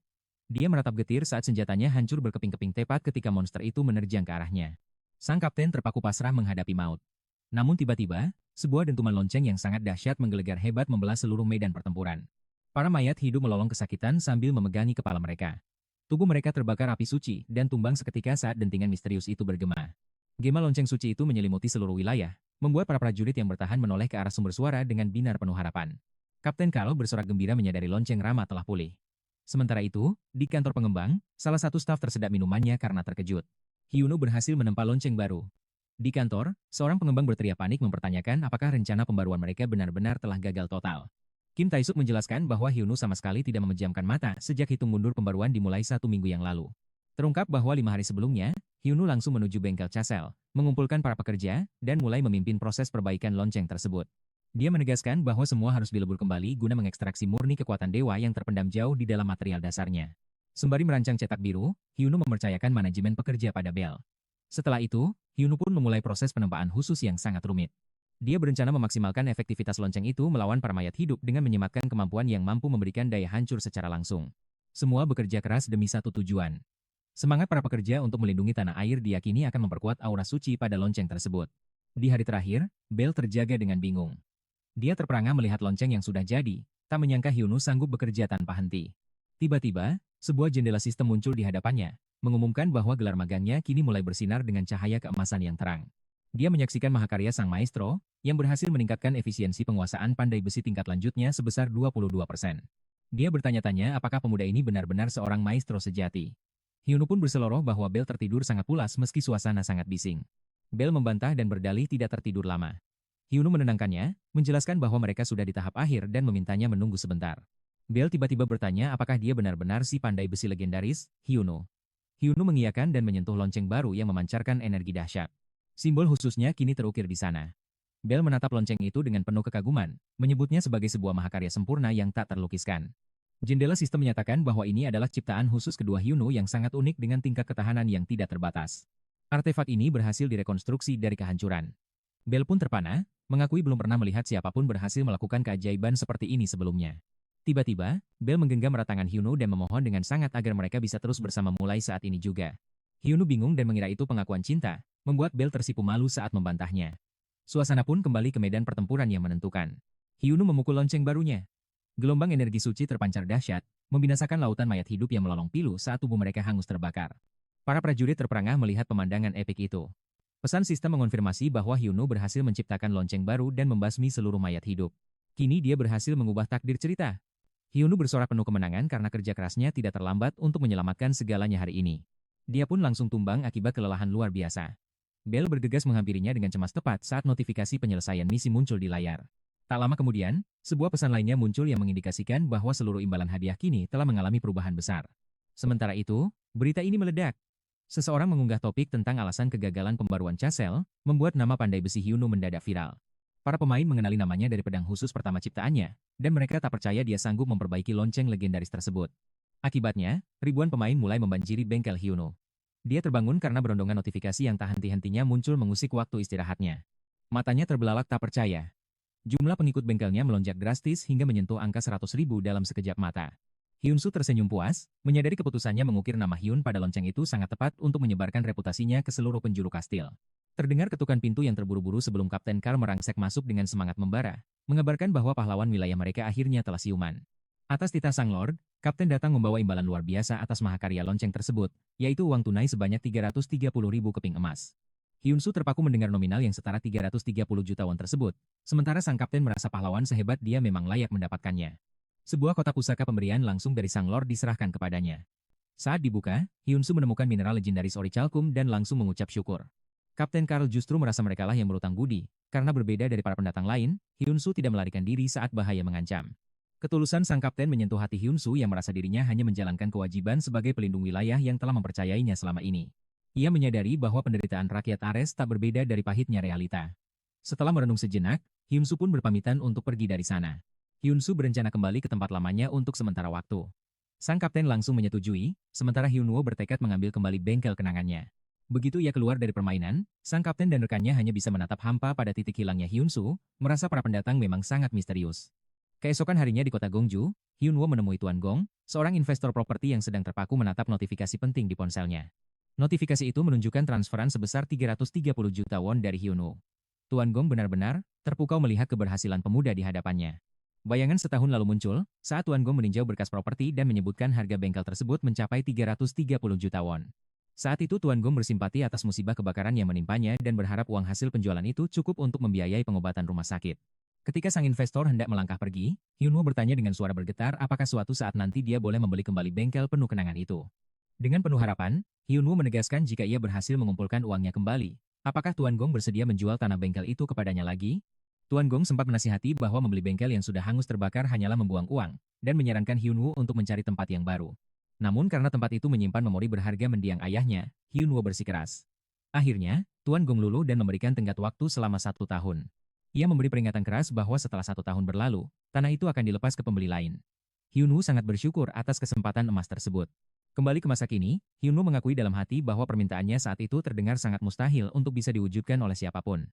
Dia meratap getir saat senjatanya hancur berkeping-keping tepat ketika monster itu menerjang ke arahnya. Sang kapten terpaku pasrah menghadapi maut. Namun tiba-tiba, sebuah dentuman lonceng yang sangat dahsyat menggelegar hebat membelah seluruh medan pertempuran. Para mayat hidup melolong kesakitan sambil memegangi kepala mereka. Tubuh mereka terbakar api suci dan tumbang seketika saat dentingan misterius itu bergema. Gema lonceng suci itu menyelimuti seluruh wilayah, membuat para prajurit yang bertahan menoleh ke arah sumber suara dengan binar penuh harapan. Kapten Carl bersorak gembira menyadari lonceng Rama telah pulih. Sementara itu, di kantor pengembang, salah satu staf tersedak minumannya karena terkejut. Hyunu berhasil menempa lonceng baru. Di kantor, seorang pengembang berteriak panik mempertanyakan apakah rencana pembaruan mereka benar-benar telah gagal total. Kim Tae-suk menjelaskan bahwa Hyunu sama sekali tidak memejamkan mata sejak hitung mundur pembaruan dimulai 1 minggu yang lalu. Terungkap bahwa 5 hari sebelumnya, Hyunu langsung menuju bengkel Kassel, mengumpulkan para pekerja, dan mulai memimpin proses perbaikan lonceng tersebut. Dia menegaskan bahwa semua harus dilebur kembali guna mengekstraksi murni kekuatan dewa yang terpendam jauh di dalam material dasarnya. Sembari merancang cetak biru, Hyunu mempercayakan manajemen pekerja pada Bel. Setelah itu, Hyunu pun memulai proses penempaan khusus yang sangat rumit. Dia berencana memaksimalkan efektivitas lonceng itu melawan para mayat hidup dengan menyematkan kemampuan yang mampu memberikan daya hancur secara langsung. Semua bekerja keras demi satu tujuan. Semangat para pekerja untuk melindungi tanah air diyakini akan memperkuat aura suci pada lonceng tersebut. Di hari terakhir, Bel terjaga dengan bingung. Dia terperangah melihat lonceng yang sudah jadi, tak menyangka Hyunu sanggup bekerja tanpa henti. Tiba-tiba, sebuah jendela sistem muncul di hadapannya, mengumumkan bahwa gelar magangnya kini mulai bersinar dengan cahaya keemasan yang terang. Dia menyaksikan mahakarya sang maestro, yang berhasil meningkatkan efisiensi penguasaan pandai besi tingkat lanjutnya sebesar 22%. Dia bertanya-tanya apakah pemuda ini benar-benar seorang maestro sejati. Hyunu pun berseloroh bahwa Bel tertidur sangat pulas meski suasana sangat bising. Bel membantah dan berdalih tidak tertidur lama. Hyunu menenangkannya, menjelaskan bahwa mereka sudah di tahap akhir dan memintanya menunggu sebentar. Bel tiba-tiba bertanya apakah dia benar-benar si pandai besi legendaris, Hyunu. Hyunu mengiyakan dan menyentuh lonceng baru yang memancarkan energi dahsyat. Simbol khususnya kini terukir di sana. Bel menatap lonceng itu dengan penuh kekaguman, menyebutnya sebagai sebuah mahakarya sempurna yang tak terlukiskan. Jendela sistem menyatakan bahwa ini adalah ciptaan khusus kedua Hyunu yang sangat unik dengan tingkat ketahanan yang tidak terbatas. Artefak ini berhasil direkonstruksi dari kehancuran. Bel pun terpana, mengakui belum pernah melihat siapapun berhasil melakukan keajaiban seperti ini sebelumnya. Tiba-tiba, Bel menggenggam erat tangan Hyunu dan memohon dengan sangat agar mereka bisa terus bersama mulai saat ini juga. Hyunu bingung dan mengira itu pengakuan cinta, membuat Bel tersipu malu saat membantahnya. Suasana pun kembali ke medan pertempuran yang menentukan. Hyunu memukul lonceng barunya. Gelombang energi suci terpancar dahsyat, membinasakan lautan mayat hidup yang melolong pilu saat tubuh mereka hangus terbakar. Para prajurit terperangah melihat pemandangan epik itu. Pesan sistem mengonfirmasi bahwa Hyunu berhasil menciptakan lonceng baru dan membasmi seluruh mayat hidup. Kini dia berhasil mengubah takdir cerita. Hyunu bersorak penuh kemenangan karena kerja kerasnya tidak terlambat untuk menyelamatkan segalanya hari ini. Dia pun langsung tumbang akibat kelelahan luar biasa. Bel bergegas menghampirinya dengan cemas tepat saat notifikasi penyelesaian misi muncul di layar. Tak lama kemudian, sebuah pesan lainnya muncul yang mengindikasikan bahwa seluruh imbalan hadiah kini telah mengalami perubahan besar. Sementara itu, berita ini meledak. Seseorang mengunggah topik tentang alasan kegagalan pembaruan Chasel, membuat nama pandai besi Hyunwoo mendadak viral. Para pemain mengenali namanya dari pedang khusus pertama ciptaannya, dan mereka tak percaya dia sanggup memperbaiki lonceng legendaris tersebut. Akibatnya, ribuan pemain mulai membanjiri bengkel Hyunwoo. Dia terbangun karena berondongan notifikasi yang tak henti-hentinya muncul mengusik waktu istirahatnya. Matanya terbelalak tak percaya. Jumlah pengikut bengkelnya melonjak drastis hingga menyentuh angka 100.000 dalam sekejap mata. Hyun-soo tersenyum puas, menyadari keputusannya mengukir nama Hyun pada lonceng itu sangat tepat untuk menyebarkan reputasinya ke seluruh penjuru kastil. Terdengar ketukan pintu yang terburu-buru sebelum Kapten Carl merangsek masuk dengan semangat membara, mengabarkan bahwa pahlawan wilayah mereka akhirnya telah siuman. Atas titah Sang Lord, Kapten datang membawa imbalan luar biasa atas mahakarya lonceng tersebut, yaitu uang tunai sebanyak 330.000 keping emas. Hyun-soo terpaku mendengar nominal yang setara 330 juta won tersebut, sementara sang kapten merasa pahlawan sehebat dia memang layak mendapatkannya. Sebuah kotak pusaka pemberian langsung dari Sang Lord diserahkan kepadanya. Saat dibuka, Hyun-soo menemukan mineral legendaris orichalcum dan langsung mengucap syukur. Kapten Carl justru merasa merekalah yang berutang budi, karena berbeda dari para pendatang lain, Hyun-soo tidak melarikan diri saat bahaya mengancam. Ketulusan sang kapten menyentuh hati Hyun-soo yang merasa dirinya hanya menjalankan kewajiban sebagai pelindung wilayah yang telah mempercayainya selama ini. Ia menyadari bahwa penderitaan rakyat Ares tak berbeda dari pahitnya realita. Setelah merenung sejenak, Hyun-soo pun berpamitan untuk pergi dari sana. Hyun-soo berencana kembali ke tempat lamanya untuk sementara waktu. Sang kapten langsung menyetujui, sementara Hyun-woo bertekad mengambil kembali bengkel kenangannya. Begitu ia keluar dari permainan, sang kapten dan rekannya hanya bisa menatap hampa pada titik hilangnya Hyun-soo, merasa para pendatang memang sangat misterius. Keesokan harinya di kota Gongju, Hyun-woo menemui Tuan Gong, seorang investor properti yang sedang terpaku menatap notifikasi penting di ponselnya. Notifikasi itu menunjukkan transferan sebesar 330 juta won dari Hyun-woo. Tuan Gong benar-benar terpukau melihat keberhasilan pemuda di hadapannya. Bayangan setahun lalu muncul, saat Tuan Gong meninjau berkas properti dan menyebutkan harga bengkel tersebut mencapai 330 juta won. Saat itu Tuan Gong bersimpati atas musibah kebakaran yang menimpanya dan berharap uang hasil penjualan itu cukup untuk membiayai pengobatan rumah sakit. Ketika sang investor hendak melangkah pergi, Hyun-woo bertanya dengan suara bergetar apakah suatu saat nanti dia boleh membeli kembali bengkel penuh kenangan itu. Dengan penuh harapan, Hyun-woo menegaskan jika ia berhasil mengumpulkan uangnya kembali, apakah Tuan Gong bersedia menjual tanah bengkel itu kepadanya lagi? Tuan Gong sempat menasihati bahwa membeli bengkel yang sudah hangus terbakar hanyalah membuang uang, dan menyarankan Hyun-woo untuk mencari tempat yang baru. Namun karena tempat itu menyimpan memori berharga mendiang ayahnya, Hyun-woo bersikeras. Akhirnya, Tuan Gong luluh dan memberikan tenggat waktu selama 1 tahun. Ia memberi peringatan keras bahwa setelah 1 tahun berlalu, tanah itu akan dilepas ke pembeli lain. Hyun-woo sangat bersyukur atas kesempatan emas tersebut. Kembali ke masa kini, Hyun-woo mengakui dalam hati bahwa permintaannya saat itu terdengar sangat mustahil untuk bisa diwujudkan oleh siapapun.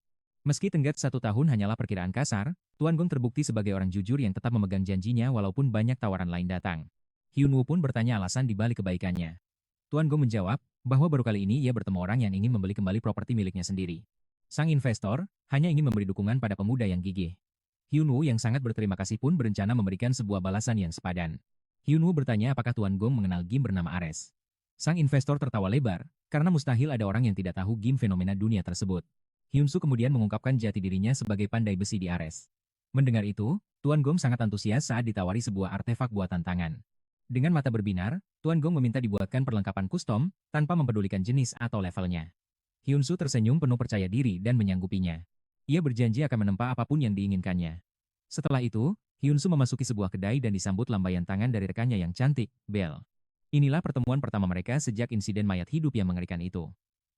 Meski tenggat 1 tahun hanyalah perkiraan kasar, Tuan Gong terbukti sebagai orang jujur yang tetap memegang janjinya walaupun banyak tawaran lain datang. Hyun-woo pun bertanya alasan di balik kebaikannya. Tuan Gong menjawab bahwa baru kali ini ia bertemu orang yang ingin membeli kembali properti miliknya sendiri. Sang investor hanya ingin memberi dukungan pada pemuda yang gigih. Hyun-woo yang sangat berterima kasih pun berencana memberikan sebuah balasan yang sepadan. Hyun-woo bertanya apakah Tuan Gong mengenal game bernama Ares. Sang investor tertawa lebar, karena mustahil ada orang yang tidak tahu game fenomena dunia tersebut. Hyun-soo kemudian mengungkapkan jati dirinya sebagai pandai besi di Ares. Mendengar itu, Tuan Gong sangat antusias saat ditawari sebuah artefak buatan tangan. Dengan mata berbinar, Tuan Gong meminta dibuatkan perlengkapan kustom, tanpa mempedulikan jenis atau levelnya. Hyun-soo tersenyum penuh percaya diri dan menyanggupinya. Ia berjanji akan menempa apapun yang diinginkannya. Setelah itu, Hyun-soo memasuki sebuah kedai dan disambut lambaian tangan dari rekannya yang cantik, Belle. Inilah pertemuan pertama mereka sejak insiden mayat hidup yang mengerikan itu.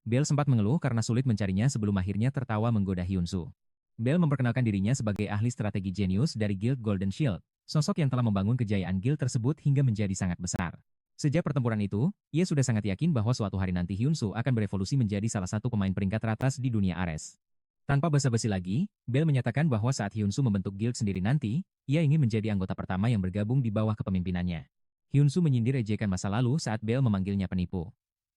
Belle sempat mengeluh karena sulit mencarinya sebelum akhirnya tertawa menggoda Hyun-soo. Belle memperkenalkan dirinya sebagai ahli strategi jenius dari Guild Golden Shield, sosok yang telah membangun kejayaan guild tersebut hingga menjadi sangat besar. Sejak pertempuran itu, ia sudah sangat yakin bahwa suatu hari nanti Hyun-soo akan berevolusi menjadi salah satu pemain peringkat teratas di dunia Ares. Tanpa basa-basi lagi, Belle menyatakan bahwa saat Hyun-soo membentuk guild sendiri nanti, ia ingin menjadi anggota pertama yang bergabung di bawah kepemimpinannya. Hyun-soo menyindir ejekan masa lalu saat Belle memanggilnya penipu.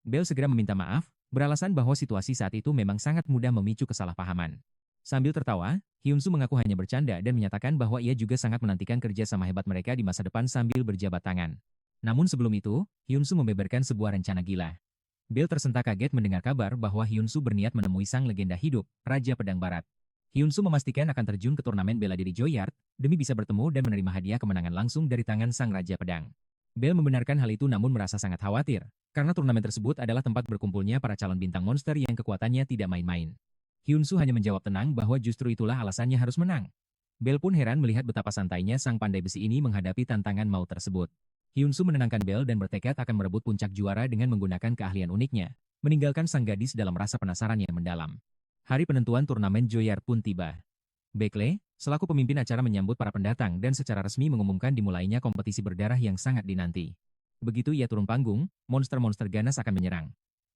Belle segera meminta maaf, beralasan bahwa situasi saat itu memang sangat mudah memicu kesalahpahaman. Sambil tertawa, Hyun-soo mengaku hanya bercanda dan menyatakan bahwa ia juga sangat menantikan kerja sama hebat mereka di masa depan sambil berjabat tangan. Namun sebelum itu, Hyun-soo membeberkan sebuah rencana gila. Belle tersentak kaget mendengar kabar bahwa Hyun-soo berniat menemui sang legenda hidup, Raja Pedang Barat. Hyun-soo memastikan akan terjun ke turnamen bela diri Joyard, demi bisa bertemu dan menerima hadiah kemenangan langsung dari tangan sang Raja Pedang. Belle membenarkan hal itu namun merasa sangat khawatir, karena turnamen tersebut adalah tempat berkumpulnya para calon bintang monster yang kekuatannya tidak main-main. Hyun-soo hanya menjawab tenang bahwa justru itulah alasannya harus menang. Bell pun heran melihat betapa santainya sang pandai besi ini menghadapi tantangan maut tersebut. Hyunsu menenangkan Bell dan bertekad akan merebut puncak juara dengan menggunakan keahlian uniknya, meninggalkan sang gadis dalam rasa penasaran yang mendalam. Hari penentuan turnamen Joyard pun tiba. Bekle, selaku pemimpin acara menyambut para pendatang dan secara resmi mengumumkan dimulainya kompetisi berdarah yang sangat dinanti. Begitu ia turun panggung, monster-monster ganas akan menyerang.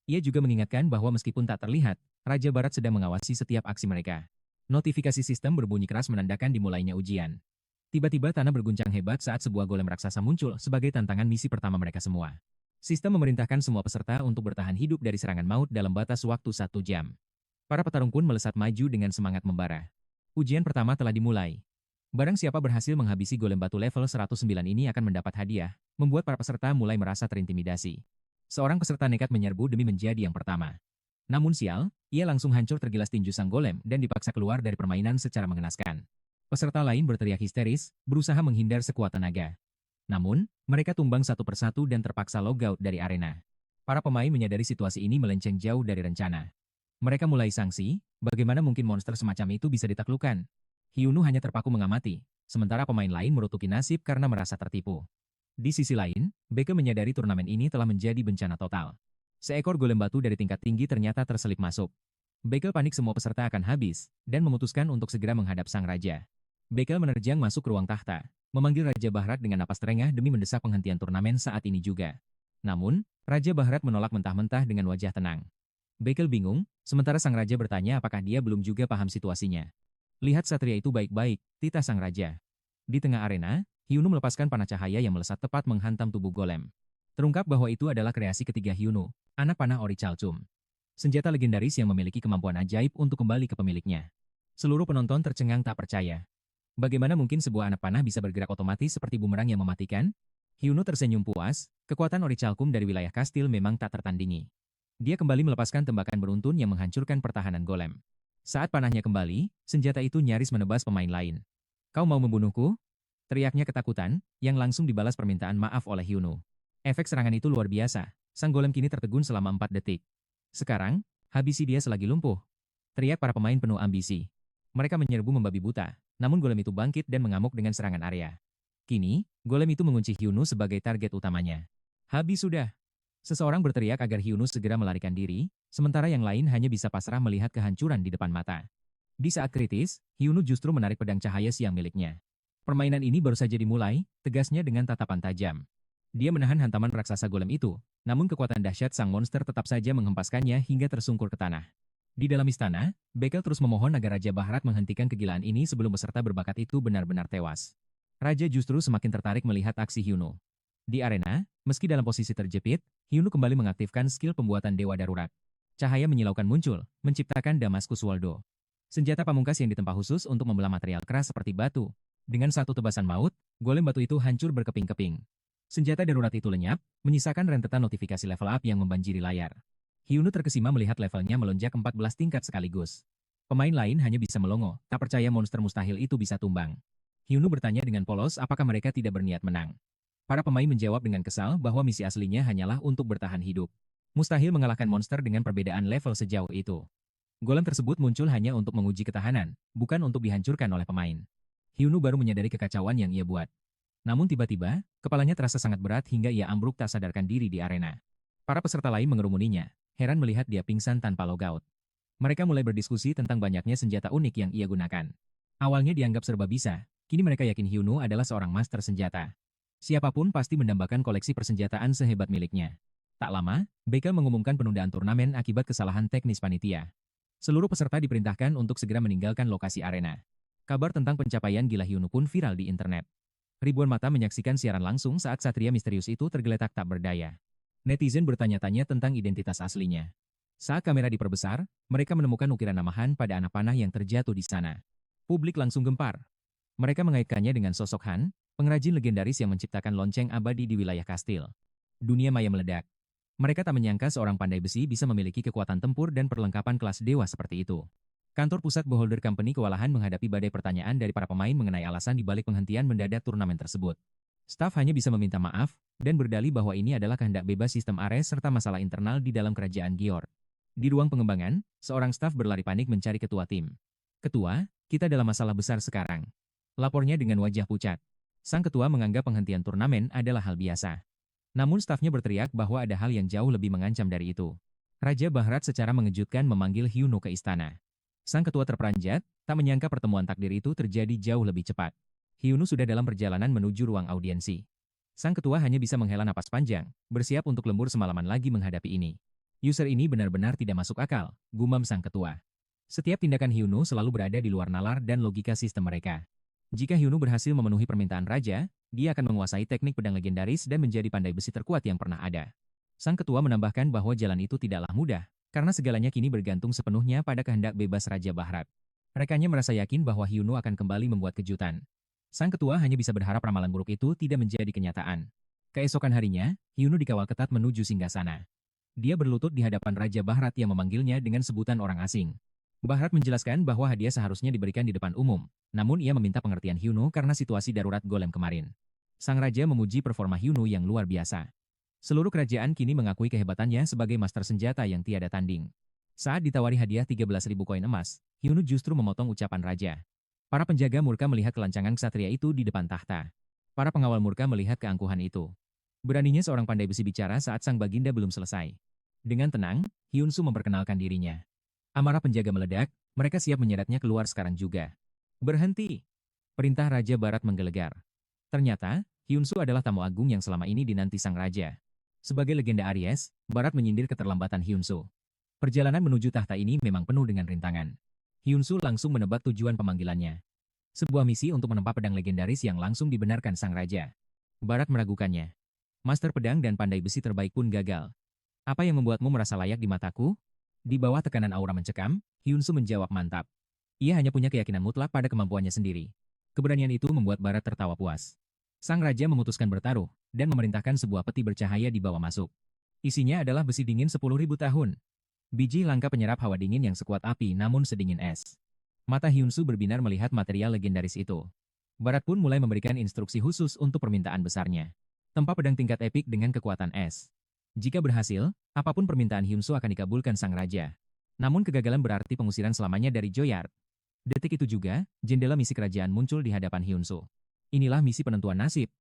Ia juga mengingatkan bahwa meskipun tak terlihat, Raja Barat sedang mengawasi setiap aksi mereka. Notifikasi sistem berbunyi keras menandakan dimulainya ujian. Tiba-tiba tanah berguncang hebat saat sebuah golem raksasa muncul sebagai tantangan misi pertama mereka semua. Sistem memerintahkan semua peserta untuk bertahan hidup dari serangan maut dalam batas waktu 1 jam. Para petarung pun melesat maju dengan semangat membara. Ujian pertama telah dimulai. Barang siapa berhasil menghabisi golem batu level 109 ini akan mendapat hadiah, membuat para peserta mulai merasa terintimidasi. Seorang peserta nekat menyerbu demi menjadi yang pertama. Namun sial, ia langsung hancur tergilas tinju sang golem dan dipaksa keluar dari permainan secara mengenaskan. Peserta lain berteriak histeris, berusaha menghindar sekuat tenaga. Namun, mereka tumbang satu persatu dan terpaksa logout dari arena. Para pemain menyadari situasi ini melenceng jauh dari rencana. Mereka mulai sangsi, bagaimana mungkin monster semacam itu bisa ditaklukkan. Hyunu hanya terpaku mengamati, sementara pemain lain merutuki nasib karena merasa tertipu. Di sisi lain, Beke menyadari turnamen ini telah menjadi bencana total. Seekor golem batu dari tingkat tinggi ternyata terselip masuk. Bekel panik semua peserta akan habis, dan memutuskan untuk segera menghadap sang raja. Bekel menerjang masuk ruang tahta, memanggil Raja Bahrat dengan napas terengah demi mendesak penghentian turnamen saat ini juga. Namun, Raja Bahrat menolak mentah-mentah dengan wajah tenang. Bekel bingung, sementara sang raja bertanya apakah dia belum juga paham situasinya. Lihat satria itu baik-baik, titah sang raja. Di tengah arena, Hyunu melepaskan panah cahaya yang melesat tepat menghantam tubuh golem. Terungkap bahwa itu adalah kreasi ketiga Hyunu, anak panah Ori Chalchum. Senjata legendaris yang memiliki kemampuan ajaib untuk kembali ke pemiliknya. Seluruh penonton tercengang tak percaya. Bagaimana mungkin sebuah anak panah bisa bergerak otomatis seperti bumerang yang mematikan? Hyunu tersenyum puas, kekuatan Ori Chalchum dari wilayah kastil memang tak tertandingi. Dia kembali melepaskan tembakan beruntun yang menghancurkan pertahanan golem. Saat panahnya kembali, senjata itu nyaris menebas pemain lain. Kau mau membunuhku? Teriaknya ketakutan, yang langsung dibalas permintaan maaf oleh Hyunu. Efek serangan itu luar biasa. Sang golem kini tertegun selama 4 detik. Sekarang, habisi dia selagi lumpuh. Teriak para pemain penuh ambisi. Mereka menyerbu membabi buta, namun golem itu bangkit dan mengamuk dengan serangan area. Kini, golem itu mengunci Hyunu sebagai target utamanya. Habis sudah. Seseorang berteriak agar Hyunu segera melarikan diri, sementara yang lain hanya bisa pasrah melihat kehancuran di depan mata. Di saat kritis, Hyunu justru menarik pedang cahaya siang miliknya. Permainan ini baru saja dimulai, tegasnya dengan tatapan tajam. Dia menahan hantaman raksasa golem itu, namun kekuatan dahsyat sang monster tetap saja menghempaskannya hingga tersungkur ke tanah. Di dalam istana, Bekel terus memohon agar Raja Bahrat menghentikan kegilaan ini sebelum peserta berbakat itu benar-benar tewas. Raja justru semakin tertarik melihat aksi Hyunu. Di arena, meski dalam posisi terjepit, Hyunu kembali mengaktifkan skill pembuatan Dewa Darurat. Cahaya menyilaukan muncul, menciptakan Damaskus Waldo. Senjata pamungkas yang ditempa khusus untuk membelah material keras seperti batu. Dengan satu tebasan maut, golem batu itu hancur berkeping-keping. Senjata darurat itu lenyap, menyisakan rentetan notifikasi level up yang membanjiri layar. Hyunu terkesima melihat levelnya melonjak 14 tingkat sekaligus. Pemain lain hanya bisa melongo, tak percaya monster mustahil itu bisa tumbang. Hyunu bertanya dengan polos apakah mereka tidak berniat menang. Para pemain menjawab dengan kesal bahwa misi aslinya hanyalah untuk bertahan hidup. Mustahil mengalahkan monster dengan perbedaan level sejauh itu. Golem tersebut muncul hanya untuk menguji ketahanan, bukan untuk dihancurkan oleh pemain. Hyunu baru menyadari kekacauan yang ia buat. Namun tiba-tiba, kepalanya terasa sangat berat hingga ia ambruk tak sadarkan diri di arena. Para peserta lain mengerumuninya, heran melihat dia pingsan tanpa logout. Mereka mulai berdiskusi tentang banyaknya senjata unik yang ia gunakan. Awalnya dianggap serba bisa, kini mereka yakin Hyunu adalah seorang master senjata. Siapapun pasti mendambakan koleksi persenjataan sehebat miliknya. Tak lama, Bekel mengumumkan penundaan turnamen akibat kesalahan teknis panitia. Seluruh peserta diperintahkan untuk segera meninggalkan lokasi arena. Kabar tentang pencapaian gila Hyunu pun viral di internet. Ribuan mata menyaksikan siaran langsung saat satria misterius itu tergeletak tak berdaya. Netizen bertanya-tanya tentang identitas aslinya. Saat kamera diperbesar, mereka menemukan ukiran nama Han pada anak panah yang terjatuh di sana. Publik langsung gempar. Mereka mengaitkannya dengan sosok Han, pengrajin legendaris yang menciptakan lonceng abadi di wilayah kastil. Dunia maya meledak. Mereka tak menyangka seorang pandai besi bisa memiliki kekuatan tempur dan perlengkapan kelas dewa seperti itu. Kantor pusat Beholder Company kewalahan menghadapi badai pertanyaan dari para pemain mengenai alasan dibalik penghentian mendadak turnamen tersebut. Staf hanya bisa meminta maaf, dan berdalih bahwa ini adalah kehendak bebas sistem Ares serta masalah internal di dalam kerajaan Gior. Di ruang pengembangan, seorang staf berlari panik mencari ketua tim. Ketua, kita dalam masalah besar sekarang. Lapornya dengan wajah pucat. Sang ketua menganggap penghentian turnamen adalah hal biasa. Namun stafnya berteriak bahwa ada hal yang jauh lebih mengancam dari itu. Raja Bahrat secara mengejutkan memanggil Hyunu ke istana. Sang ketua terperanjat, tak menyangka pertemuan takdir itu terjadi jauh lebih cepat. Hyunu sudah dalam perjalanan menuju ruang audiensi. Sang ketua hanya bisa menghela napas panjang, bersiap untuk lembur semalaman lagi menghadapi ini. User ini benar-benar tidak masuk akal, gumam sang ketua. Setiap tindakan Hyunu selalu berada di luar nalar dan logika sistem mereka. Jika Hyunu berhasil memenuhi permintaan raja, dia akan menguasai teknik pedang legendaris dan menjadi pandai besi terkuat yang pernah ada. Sang ketua menambahkan bahwa jalan itu tidaklah mudah, karena segalanya kini bergantung sepenuhnya pada kehendak bebas Raja Bahrat. Rekannya merasa yakin bahwa Hyunu akan kembali membuat kejutan. Sang ketua hanya bisa berharap ramalan buruk itu tidak menjadi kenyataan. Keesokan harinya, Hyunu dikawal ketat menuju singgasana. Dia berlutut di hadapan Raja Bahrat yang memanggilnya dengan sebutan orang asing. Bahrat menjelaskan bahwa hadiah seharusnya diberikan di depan umum, namun ia meminta pengertian Hyunu karena situasi darurat golem kemarin. Sang raja memuji performa Hyunu yang luar biasa. Seluruh kerajaan kini mengakui kehebatannya sebagai master senjata yang tiada tanding. Saat ditawari hadiah 13.000 koin emas, Hyunu justru memotong ucapan raja. Para penjaga murka melihat kelancangan ksatria itu di depan tahta. Para pengawal murka melihat keangkuhan itu. Beraninya seorang pandai besi bicara saat sang baginda belum selesai. Dengan tenang, Hyunsu memperkenalkan dirinya. Amarah penjaga meledak, mereka siap menyeretnya keluar sekarang juga. Berhenti! Perintah Raja Barat menggelegar. Ternyata, Hyunsu adalah tamu agung yang selama ini dinanti sang raja. Sebagai legenda Aries, Barat menyindir keterlambatan Hyunsu. Perjalanan menuju tahta ini memang penuh dengan rintangan. Hyunsu langsung menebak tujuan pemanggilannya. Sebuah misi untuk menempa pedang legendaris yang langsung dibenarkan sang raja. Barat meragukannya. Master pedang dan pandai besi terbaik pun gagal. Apa yang membuatmu merasa layak di mataku? Di bawah tekanan aura mencekam, Hyunsu menjawab mantap. Ia hanya punya keyakinan mutlak pada kemampuannya sendiri. Keberanian itu membuat Barat tertawa puas. Sang raja memutuskan bertaruh, dan memerintahkan sebuah peti bercahaya dibawa masuk. Isinya adalah besi dingin 10.000 tahun. Biji langka penyerap hawa dingin yang sekuat api namun sedingin es. Mata Hyunsu berbinar melihat material legendaris itu. Barat pun mulai memberikan instruksi khusus untuk permintaan besarnya. Tempa pedang tingkat epik dengan kekuatan es. Jika berhasil, apapun permintaan Hyunsu akan dikabulkan sang raja. Namun kegagalan berarti pengusiran selamanya dari Joyard. Detik itu juga, jendela misi kerajaan muncul di hadapan Hyunsu. Inilah misi penentuan nasib.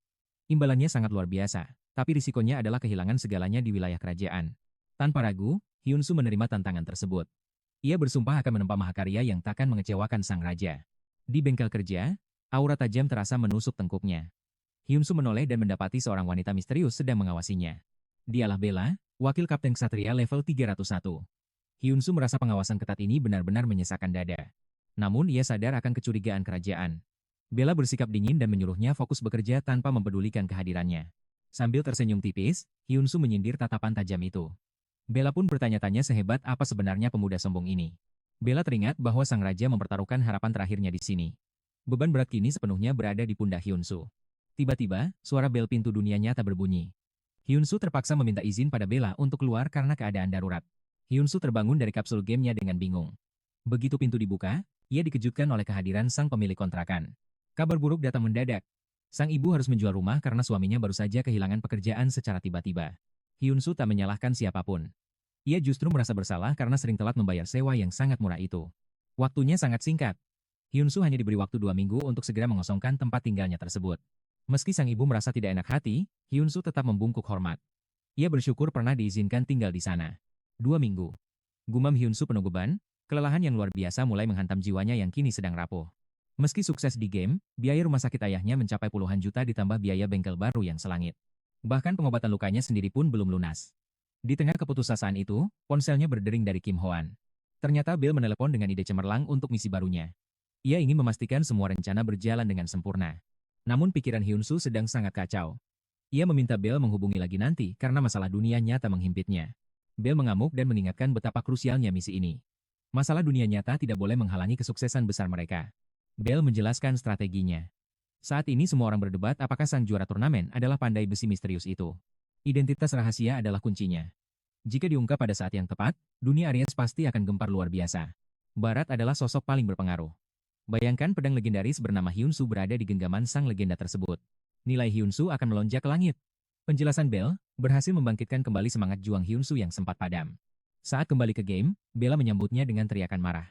Imbalannya sangat luar biasa, tapi risikonya adalah kehilangan segalanya di wilayah kerajaan. Tanpa ragu, Hyunsu menerima tantangan tersebut. Ia bersumpah akan menempa mahakarya yang takkan mengecewakan sang raja. Di bengkel kerja, aura tajam terasa menusuk tengkuknya. Hyunsu menoleh dan mendapati seorang wanita misterius sedang mengawasinya. Dialah Bella, wakil kapten ksatria level 301. Hyunsu merasa pengawasan ketat ini benar-benar menyesakkan dada. Namun ia sadar akan kecurigaan kerajaan. Bella bersikap dingin dan menyuruhnya fokus bekerja tanpa mempedulikan kehadirannya. Sambil tersenyum tipis, Hyunsu menyindir tatapan tajam itu. Bella pun bertanya-tanya sehebat apa sebenarnya pemuda sombong ini. Bella teringat bahwa sang raja mempertaruhkan harapan terakhirnya di sini. Beban berat kini sepenuhnya berada di pundak Hyunsu. Tiba-tiba, suara bel pintu dunia nyata berbunyi. Hyunsu terpaksa meminta izin pada Bella untuk keluar karena keadaan darurat. Hyunsu terbangun dari kapsul gamenya dengan bingung. Begitu pintu dibuka, ia dikejutkan oleh kehadiran sang pemilik kontrakan. Kabar buruk datang mendadak. Sang ibu harus menjual rumah karena suaminya baru saja kehilangan pekerjaan secara tiba-tiba. Hyunsu tak menyalahkan siapapun. Ia justru merasa bersalah karena sering telat membayar sewa yang sangat murah itu. Waktunya sangat singkat. Hyunsu hanya diberi waktu 2 minggu untuk segera mengosongkan tempat tinggalnya tersebut. Meski sang ibu merasa tidak enak hati, Hyunsu tetap membungkuk hormat. Ia bersyukur pernah diizinkan tinggal di sana. 2 minggu. Gumam Hyunsu penuh beban, kelelahan yang luar biasa mulai menghantam jiwanya yang kini sedang rapuh. Meski sukses di game, biaya rumah sakit ayahnya mencapai puluhan juta ditambah biaya bengkel baru yang selangit. Bahkan pengobatan lukanya sendiri pun belum lunas. Di tengah keputusasaan itu, ponselnya berdering dari Kim Hoan. Ternyata Bill menelepon dengan ide cemerlang untuk misi barunya. Ia ingin memastikan semua rencana berjalan dengan sempurna. Namun pikiran Hyunsu sedang sangat kacau. Ia meminta Bill menghubungi lagi nanti karena masalah dunia nyata menghimpitnya. Bill mengamuk dan mengingatkan betapa krusialnya misi ini. Masalah dunia nyata tidak boleh menghalangi kesuksesan besar mereka. Bill menjelaskan strateginya. Saat ini semua orang berdebat apakah sang juara turnamen adalah pandai besi misterius itu. Identitas rahasia adalah kuncinya. Jika diungkap pada saat yang tepat, dunia Aries pasti akan gempar luar biasa. Barat adalah sosok paling berpengaruh. Bayangkan pedang legendaris bernama Hyunsu berada di genggaman sang legenda tersebut. Nilai Hyunsu akan melonjak ke langit. Penjelasan Bell berhasil membangkitkan kembali semangat juang Hyunsu yang sempat padam. Saat kembali ke game, Bella menyambutnya dengan teriakan marah.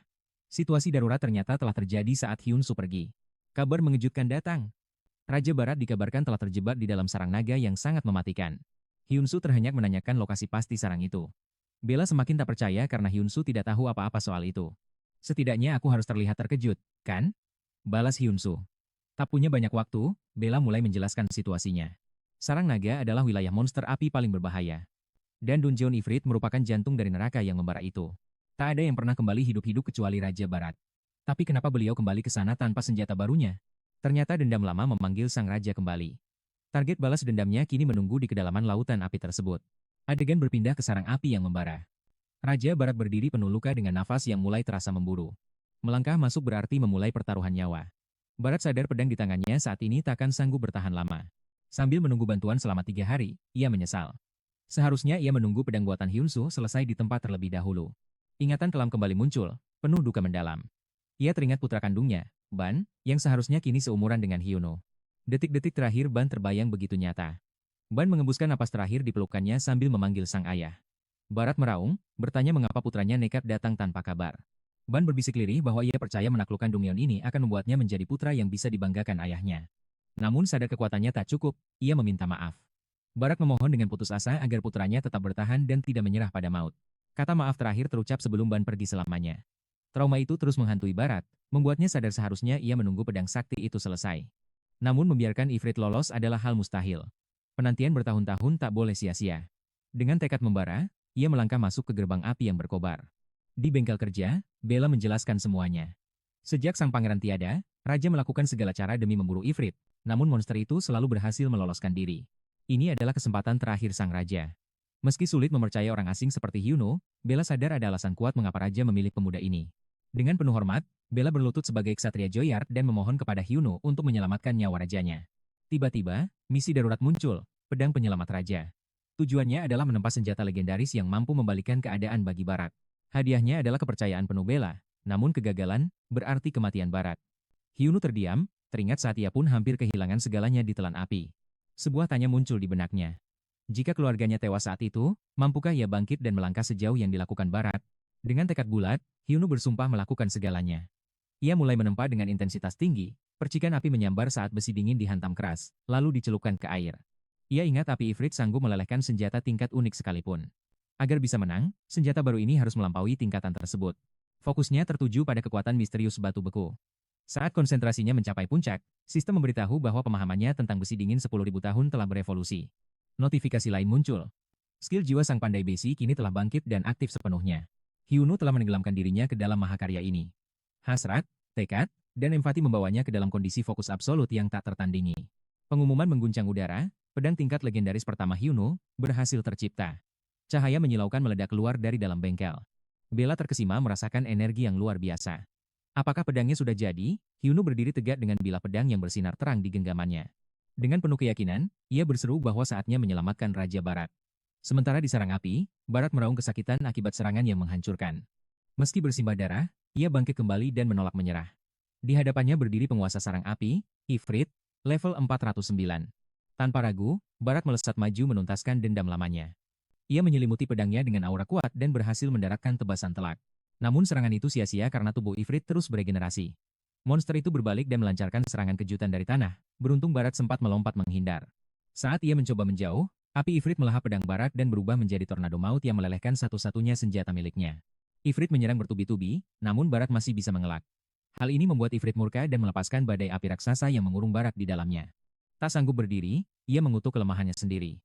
Situasi darurat ternyata telah terjadi saat Hyunsu pergi. Kabar mengejutkan datang. Raja Barat dikabarkan telah terjebak di dalam sarang naga yang sangat mematikan. Hyunsu terhenyak menanyakan lokasi pasti sarang itu. Bella semakin tak percaya karena Hyunsu tidak tahu apa-apa soal itu. Setidaknya aku harus terlihat terkejut, kan? Balas Hyunsu. Tak punya banyak waktu, Bella mulai menjelaskan situasinya. Sarang naga adalah wilayah monster api paling berbahaya. Dan Dungeon Ifrit merupakan jantung dari neraka yang membara itu. Tak ada yang pernah kembali hidup-hidup kecuali Raja Barat. Tapi kenapa beliau kembali ke sana tanpa senjata barunya? Ternyata dendam lama memanggil sang raja kembali. Target balas dendamnya kini menunggu di kedalaman lautan api tersebut. Adegan berpindah ke sarang api yang membara. Raja Barat berdiri penuh luka dengan nafas yang mulai terasa memburu. Melangkah masuk berarti memulai pertaruhan nyawa. Barat sadar pedang di tangannya saat ini takkan sanggup bertahan lama. Sambil menunggu bantuan selama 3 hari, ia menyesal. Seharusnya ia menunggu pedang buatan Hyunsu selesai di tempat terlebih dahulu. Ingatan kelam kembali muncul, penuh duka mendalam. Ia teringat putra kandungnya, Ban, yang seharusnya kini seumuran dengan Hyuno. Detik-detik terakhir Ban terbayang begitu nyata. Ban mengembuskan napas terakhir di pelukannya sambil memanggil sang ayah. Barat meraung, bertanya mengapa putranya nekat datang tanpa kabar. Ban berbisik lirih bahwa ia percaya menaklukkan Dongyeon ini akan membuatnya menjadi putra yang bisa dibanggakan ayahnya. Namun sadar kekuatannya tak cukup, ia meminta maaf. Barat memohon dengan putus asa agar putranya tetap bertahan dan tidak menyerah pada maut. Kata maaf terakhir terucap sebelum Ban pergi selamanya. Trauma itu terus menghantui Barat, membuatnya sadar seharusnya ia menunggu pedang sakti itu selesai. Namun membiarkan Ifrit lolos adalah hal mustahil. Penantian bertahun-tahun tak boleh sia-sia. Dengan tekad membara, ia melangkah masuk ke gerbang api yang berkobar. Di bengkel kerja, Bella menjelaskan semuanya. Sejak sang pangeran tiada, Raja melakukan segala cara demi memburu Ifrit, namun monster itu selalu berhasil meloloskan diri. Ini adalah kesempatan terakhir sang raja. Meski sulit mempercayai orang asing seperti Hyuno, Bella sadar ada alasan kuat mengapa Raja memilih pemuda ini. Dengan penuh hormat, Bella berlutut sebagai ksatria Joyard dan memohon kepada Hyuno untuk menyelamatkan nyawa rajanya. Tiba-tiba, misi darurat muncul, pedang penyelamat raja. Tujuannya adalah menempa senjata legendaris yang mampu membalikkan keadaan bagi Barat. Hadiahnya adalah kepercayaan penuh Bella, namun kegagalan berarti kematian Barat. Hyuno terdiam, teringat saat ia pun hampir kehilangan segalanya di telan api. Sebuah tanya muncul di benaknya. Jika keluarganya tewas saat itu, mampukah ia bangkit dan melangkah sejauh yang dilakukan Barat? Dengan tekad bulat, Hyuno bersumpah melakukan segalanya. Ia mulai menempa dengan intensitas tinggi, percikan api menyambar saat besi dingin dihantam keras, lalu dicelupkan ke air. Ia ingat api Ifrit sanggup melelehkan senjata tingkat unik sekalipun. Agar bisa menang, senjata baru ini harus melampaui tingkatan tersebut. Fokusnya tertuju pada kekuatan misterius batu beku. Saat konsentrasinya mencapai puncak, sistem memberitahu bahwa pemahamannya tentang besi dingin 10.000 tahun telah berevolusi. Notifikasi lain muncul. Skill jiwa sang pandai besi kini telah bangkit dan aktif sepenuhnya. Hyuno telah menenggelamkan dirinya ke dalam mahakarya ini. Hasrat, tekad, dan empati membawanya ke dalam kondisi fokus absolut yang tak tertandingi. Pengumuman mengguncang udara, pedang tingkat legendaris pertama Hyuno berhasil tercipta. Cahaya menyilaukan meledak keluar dari dalam bengkel. Bella terkesima merasakan energi yang luar biasa. Apakah pedangnya sudah jadi? Hyuno berdiri tegak dengan bilah pedang yang bersinar terang di genggamannya. Dengan penuh keyakinan, ia berseru bahwa saatnya menyelamatkan Raja Barat. Sementara di sarang api, Barat meraung kesakitan akibat serangan yang menghancurkan. Meski bersimbah darah, ia bangkit kembali dan menolak menyerah. Di hadapannya berdiri penguasa sarang api, Ifrit, level 409. Tanpa ragu, Barat melesat maju menuntaskan dendam lamanya. Ia menyelimuti pedangnya dengan aura kuat dan berhasil mendaratkan tebasan telak. Namun serangan itu sia-sia karena tubuh Ifrit terus beregenerasi. Monster itu berbalik dan melancarkan serangan kejutan dari tanah. Beruntung Barat sempat melompat menghindar. Saat ia mencoba menjauh, api Ifrit melahap pedang Barat dan berubah menjadi tornado maut yang melelehkan satu-satunya senjata miliknya. Ifrit menyerang bertubi-tubi, namun Barat masih bisa mengelak. Hal ini membuat Ifrit murka dan melepaskan badai api raksasa yang mengurung Barat di dalamnya. Tak sanggup berdiri, ia mengutuk kelemahannya sendiri.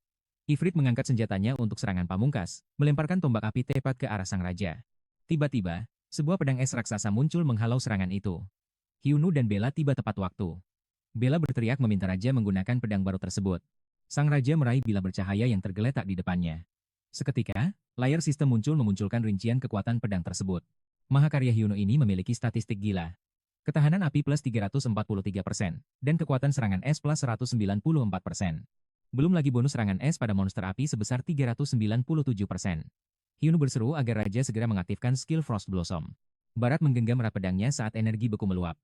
Ifrit mengangkat senjatanya untuk serangan pamungkas, melemparkan tombak api tepat ke arah sang raja. Tiba-tiba, sebuah pedang es raksasa muncul menghalau serangan itu. Hyuno dan Bella tiba tepat waktu. Bella berteriak meminta raja menggunakan pedang baru tersebut. Sang raja meraih bilah bercahaya yang tergeletak di depannya. Seketika, layar sistem memunculkan rincian kekuatan pedang tersebut. Mahakarya Hyuno ini memiliki statistik gila. Ketahanan api plus 343%, dan kekuatan serangan es plus 194%. Belum lagi bonus serangan es pada monster api sebesar 397%. Hyuno berseru agar raja segera mengaktifkan skill Frost Blossom. Barat menggenggam erat pedangnya saat energi beku meluap.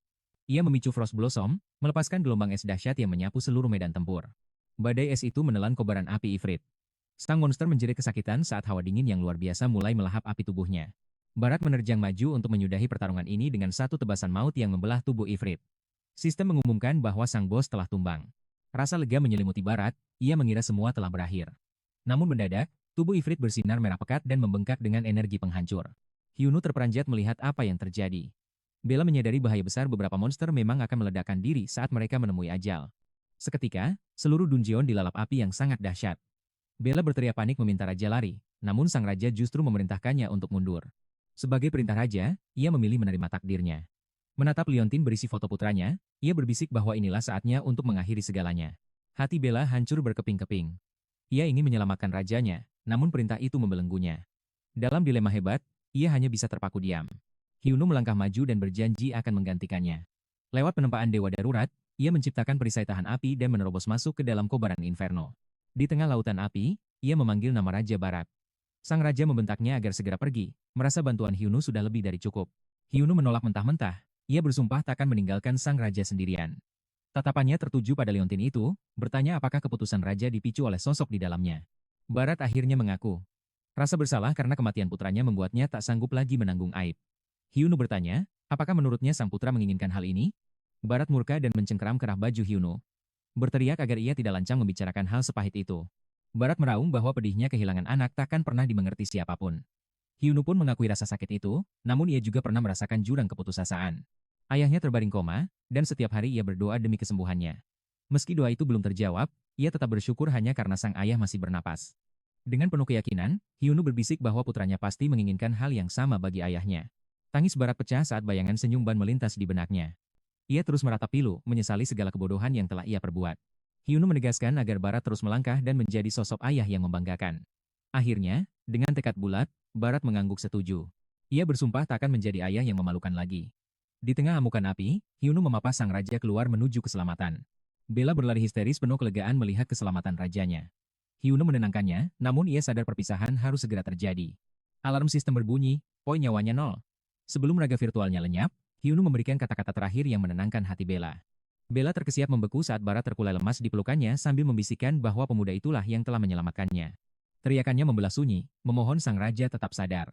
Ia memicu Frost Blossom, melepaskan gelombang es dahsyat yang menyapu seluruh medan tempur. Badai es itu menelan kobaran api Ifrit. Sang monster menjerit kesakitan saat hawa dingin yang luar biasa mulai melahap api tubuhnya. Barat menerjang maju untuk menyudahi pertarungan ini dengan satu tebasan maut yang membelah tubuh Ifrit. Sistem mengumumkan bahwa sang bos telah tumbang. Rasa lega menyelimuti Barat, ia mengira semua telah berakhir. Namun mendadak, tubuh Ifrit bersinar merah pekat dan membengkak dengan energi penghancur. Hyunu terperanjat melihat apa yang terjadi. Bella menyadari bahaya besar beberapa monster memang akan meledakkan diri saat mereka menemui ajal. Seketika, seluruh Dungeon dilalap api yang sangat dahsyat. Bella berteriak panik meminta raja lari, namun sang raja justru memerintahkannya untuk mundur. Sebagai perintah raja, ia memilih menerima takdirnya. Menatap liontin berisi foto putranya, ia berbisik bahwa inilah saatnya untuk mengakhiri segalanya. Hati Bella hancur berkeping-keping. Ia ingin menyelamatkan rajanya, namun perintah itu membelenggunya. Dalam dilema hebat, ia hanya bisa terpaku diam. Hyunu melangkah maju dan berjanji akan menggantikannya. Lewat penempaan Dewa Darurat, ia menciptakan perisai tahan api dan menerobos masuk ke dalam kobaran inferno. Di tengah lautan api, ia memanggil nama Raja Barat. Sang raja membentaknya agar segera pergi, merasa bantuan Hyunu sudah lebih dari cukup. Hyunu menolak mentah-mentah, ia bersumpah takkan meninggalkan sang raja sendirian. Tatapannya tertuju pada liontin itu, bertanya apakah keputusan raja dipicu oleh sosok di dalamnya. Barat akhirnya mengaku. Rasa bersalah karena kematian putranya membuatnya tak sanggup lagi menanggung aib. Hyunu bertanya, apakah menurutnya sang putra menginginkan hal ini? Barat murka dan mencengkeram kerah baju Hyunu. Berteriak agar ia tidak lancang membicarakan hal sepahit itu. Barat meraung bahwa pedihnya kehilangan anak takkan pernah dimengerti siapapun. Hyunu pun mengakui rasa sakit itu, namun ia juga pernah merasakan jurang keputusasaan. Ayahnya terbaring koma, dan setiap hari ia berdoa demi kesembuhannya. Meski doa itu belum terjawab, ia tetap bersyukur hanya karena sang ayah masih bernapas. Dengan penuh keyakinan, Hyunu berbisik bahwa putranya pasti menginginkan hal yang sama bagi ayahnya. Tangis Barat pecah saat bayangan senyum Ban melintas di benaknya. Ia terus meratap pilu, menyesali segala kebodohan yang telah ia perbuat. Hyunu menegaskan agar Barat terus melangkah dan menjadi sosok ayah yang membanggakan. Akhirnya, dengan tekad bulat, Barat mengangguk setuju. Ia bersumpah takkan menjadi ayah yang memalukan lagi. Di tengah amukan api, Hyunu memapas sang raja keluar menuju keselamatan. Bella berlari histeris penuh kelegaan melihat keselamatan rajanya. Hyunu menenangkannya, namun ia sadar perpisahan harus segera terjadi. Alarm sistem berbunyi, poin nyawanya 0. Sebelum raga virtualnya lenyap, Hyunu memberikan kata-kata terakhir yang menenangkan hati Bella. Bella terkesiap membeku saat Barat terkulai lemas di pelukannya sambil membisikkan bahwa pemuda itulah yang telah menyelamatkannya. Teriakannya membelah sunyi, memohon sang raja tetap sadar.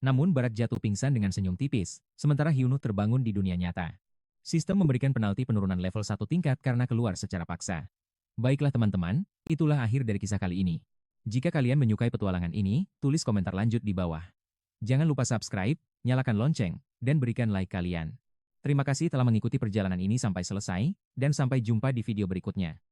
Namun Barat jatuh pingsan dengan senyum tipis, sementara Hyunu terbangun di dunia nyata. Sistem memberikan penalti penurunan level 1 tingkat karena keluar secara paksa. Baiklah teman-teman, itulah akhir dari kisah kali ini. Jika kalian menyukai petualangan ini, tulis komentar lanjut di bawah. Jangan lupa subscribe, nyalakan lonceng, dan berikan like kalian. Terima kasih telah mengikuti perjalanan ini sampai selesai, dan sampai jumpa di video berikutnya.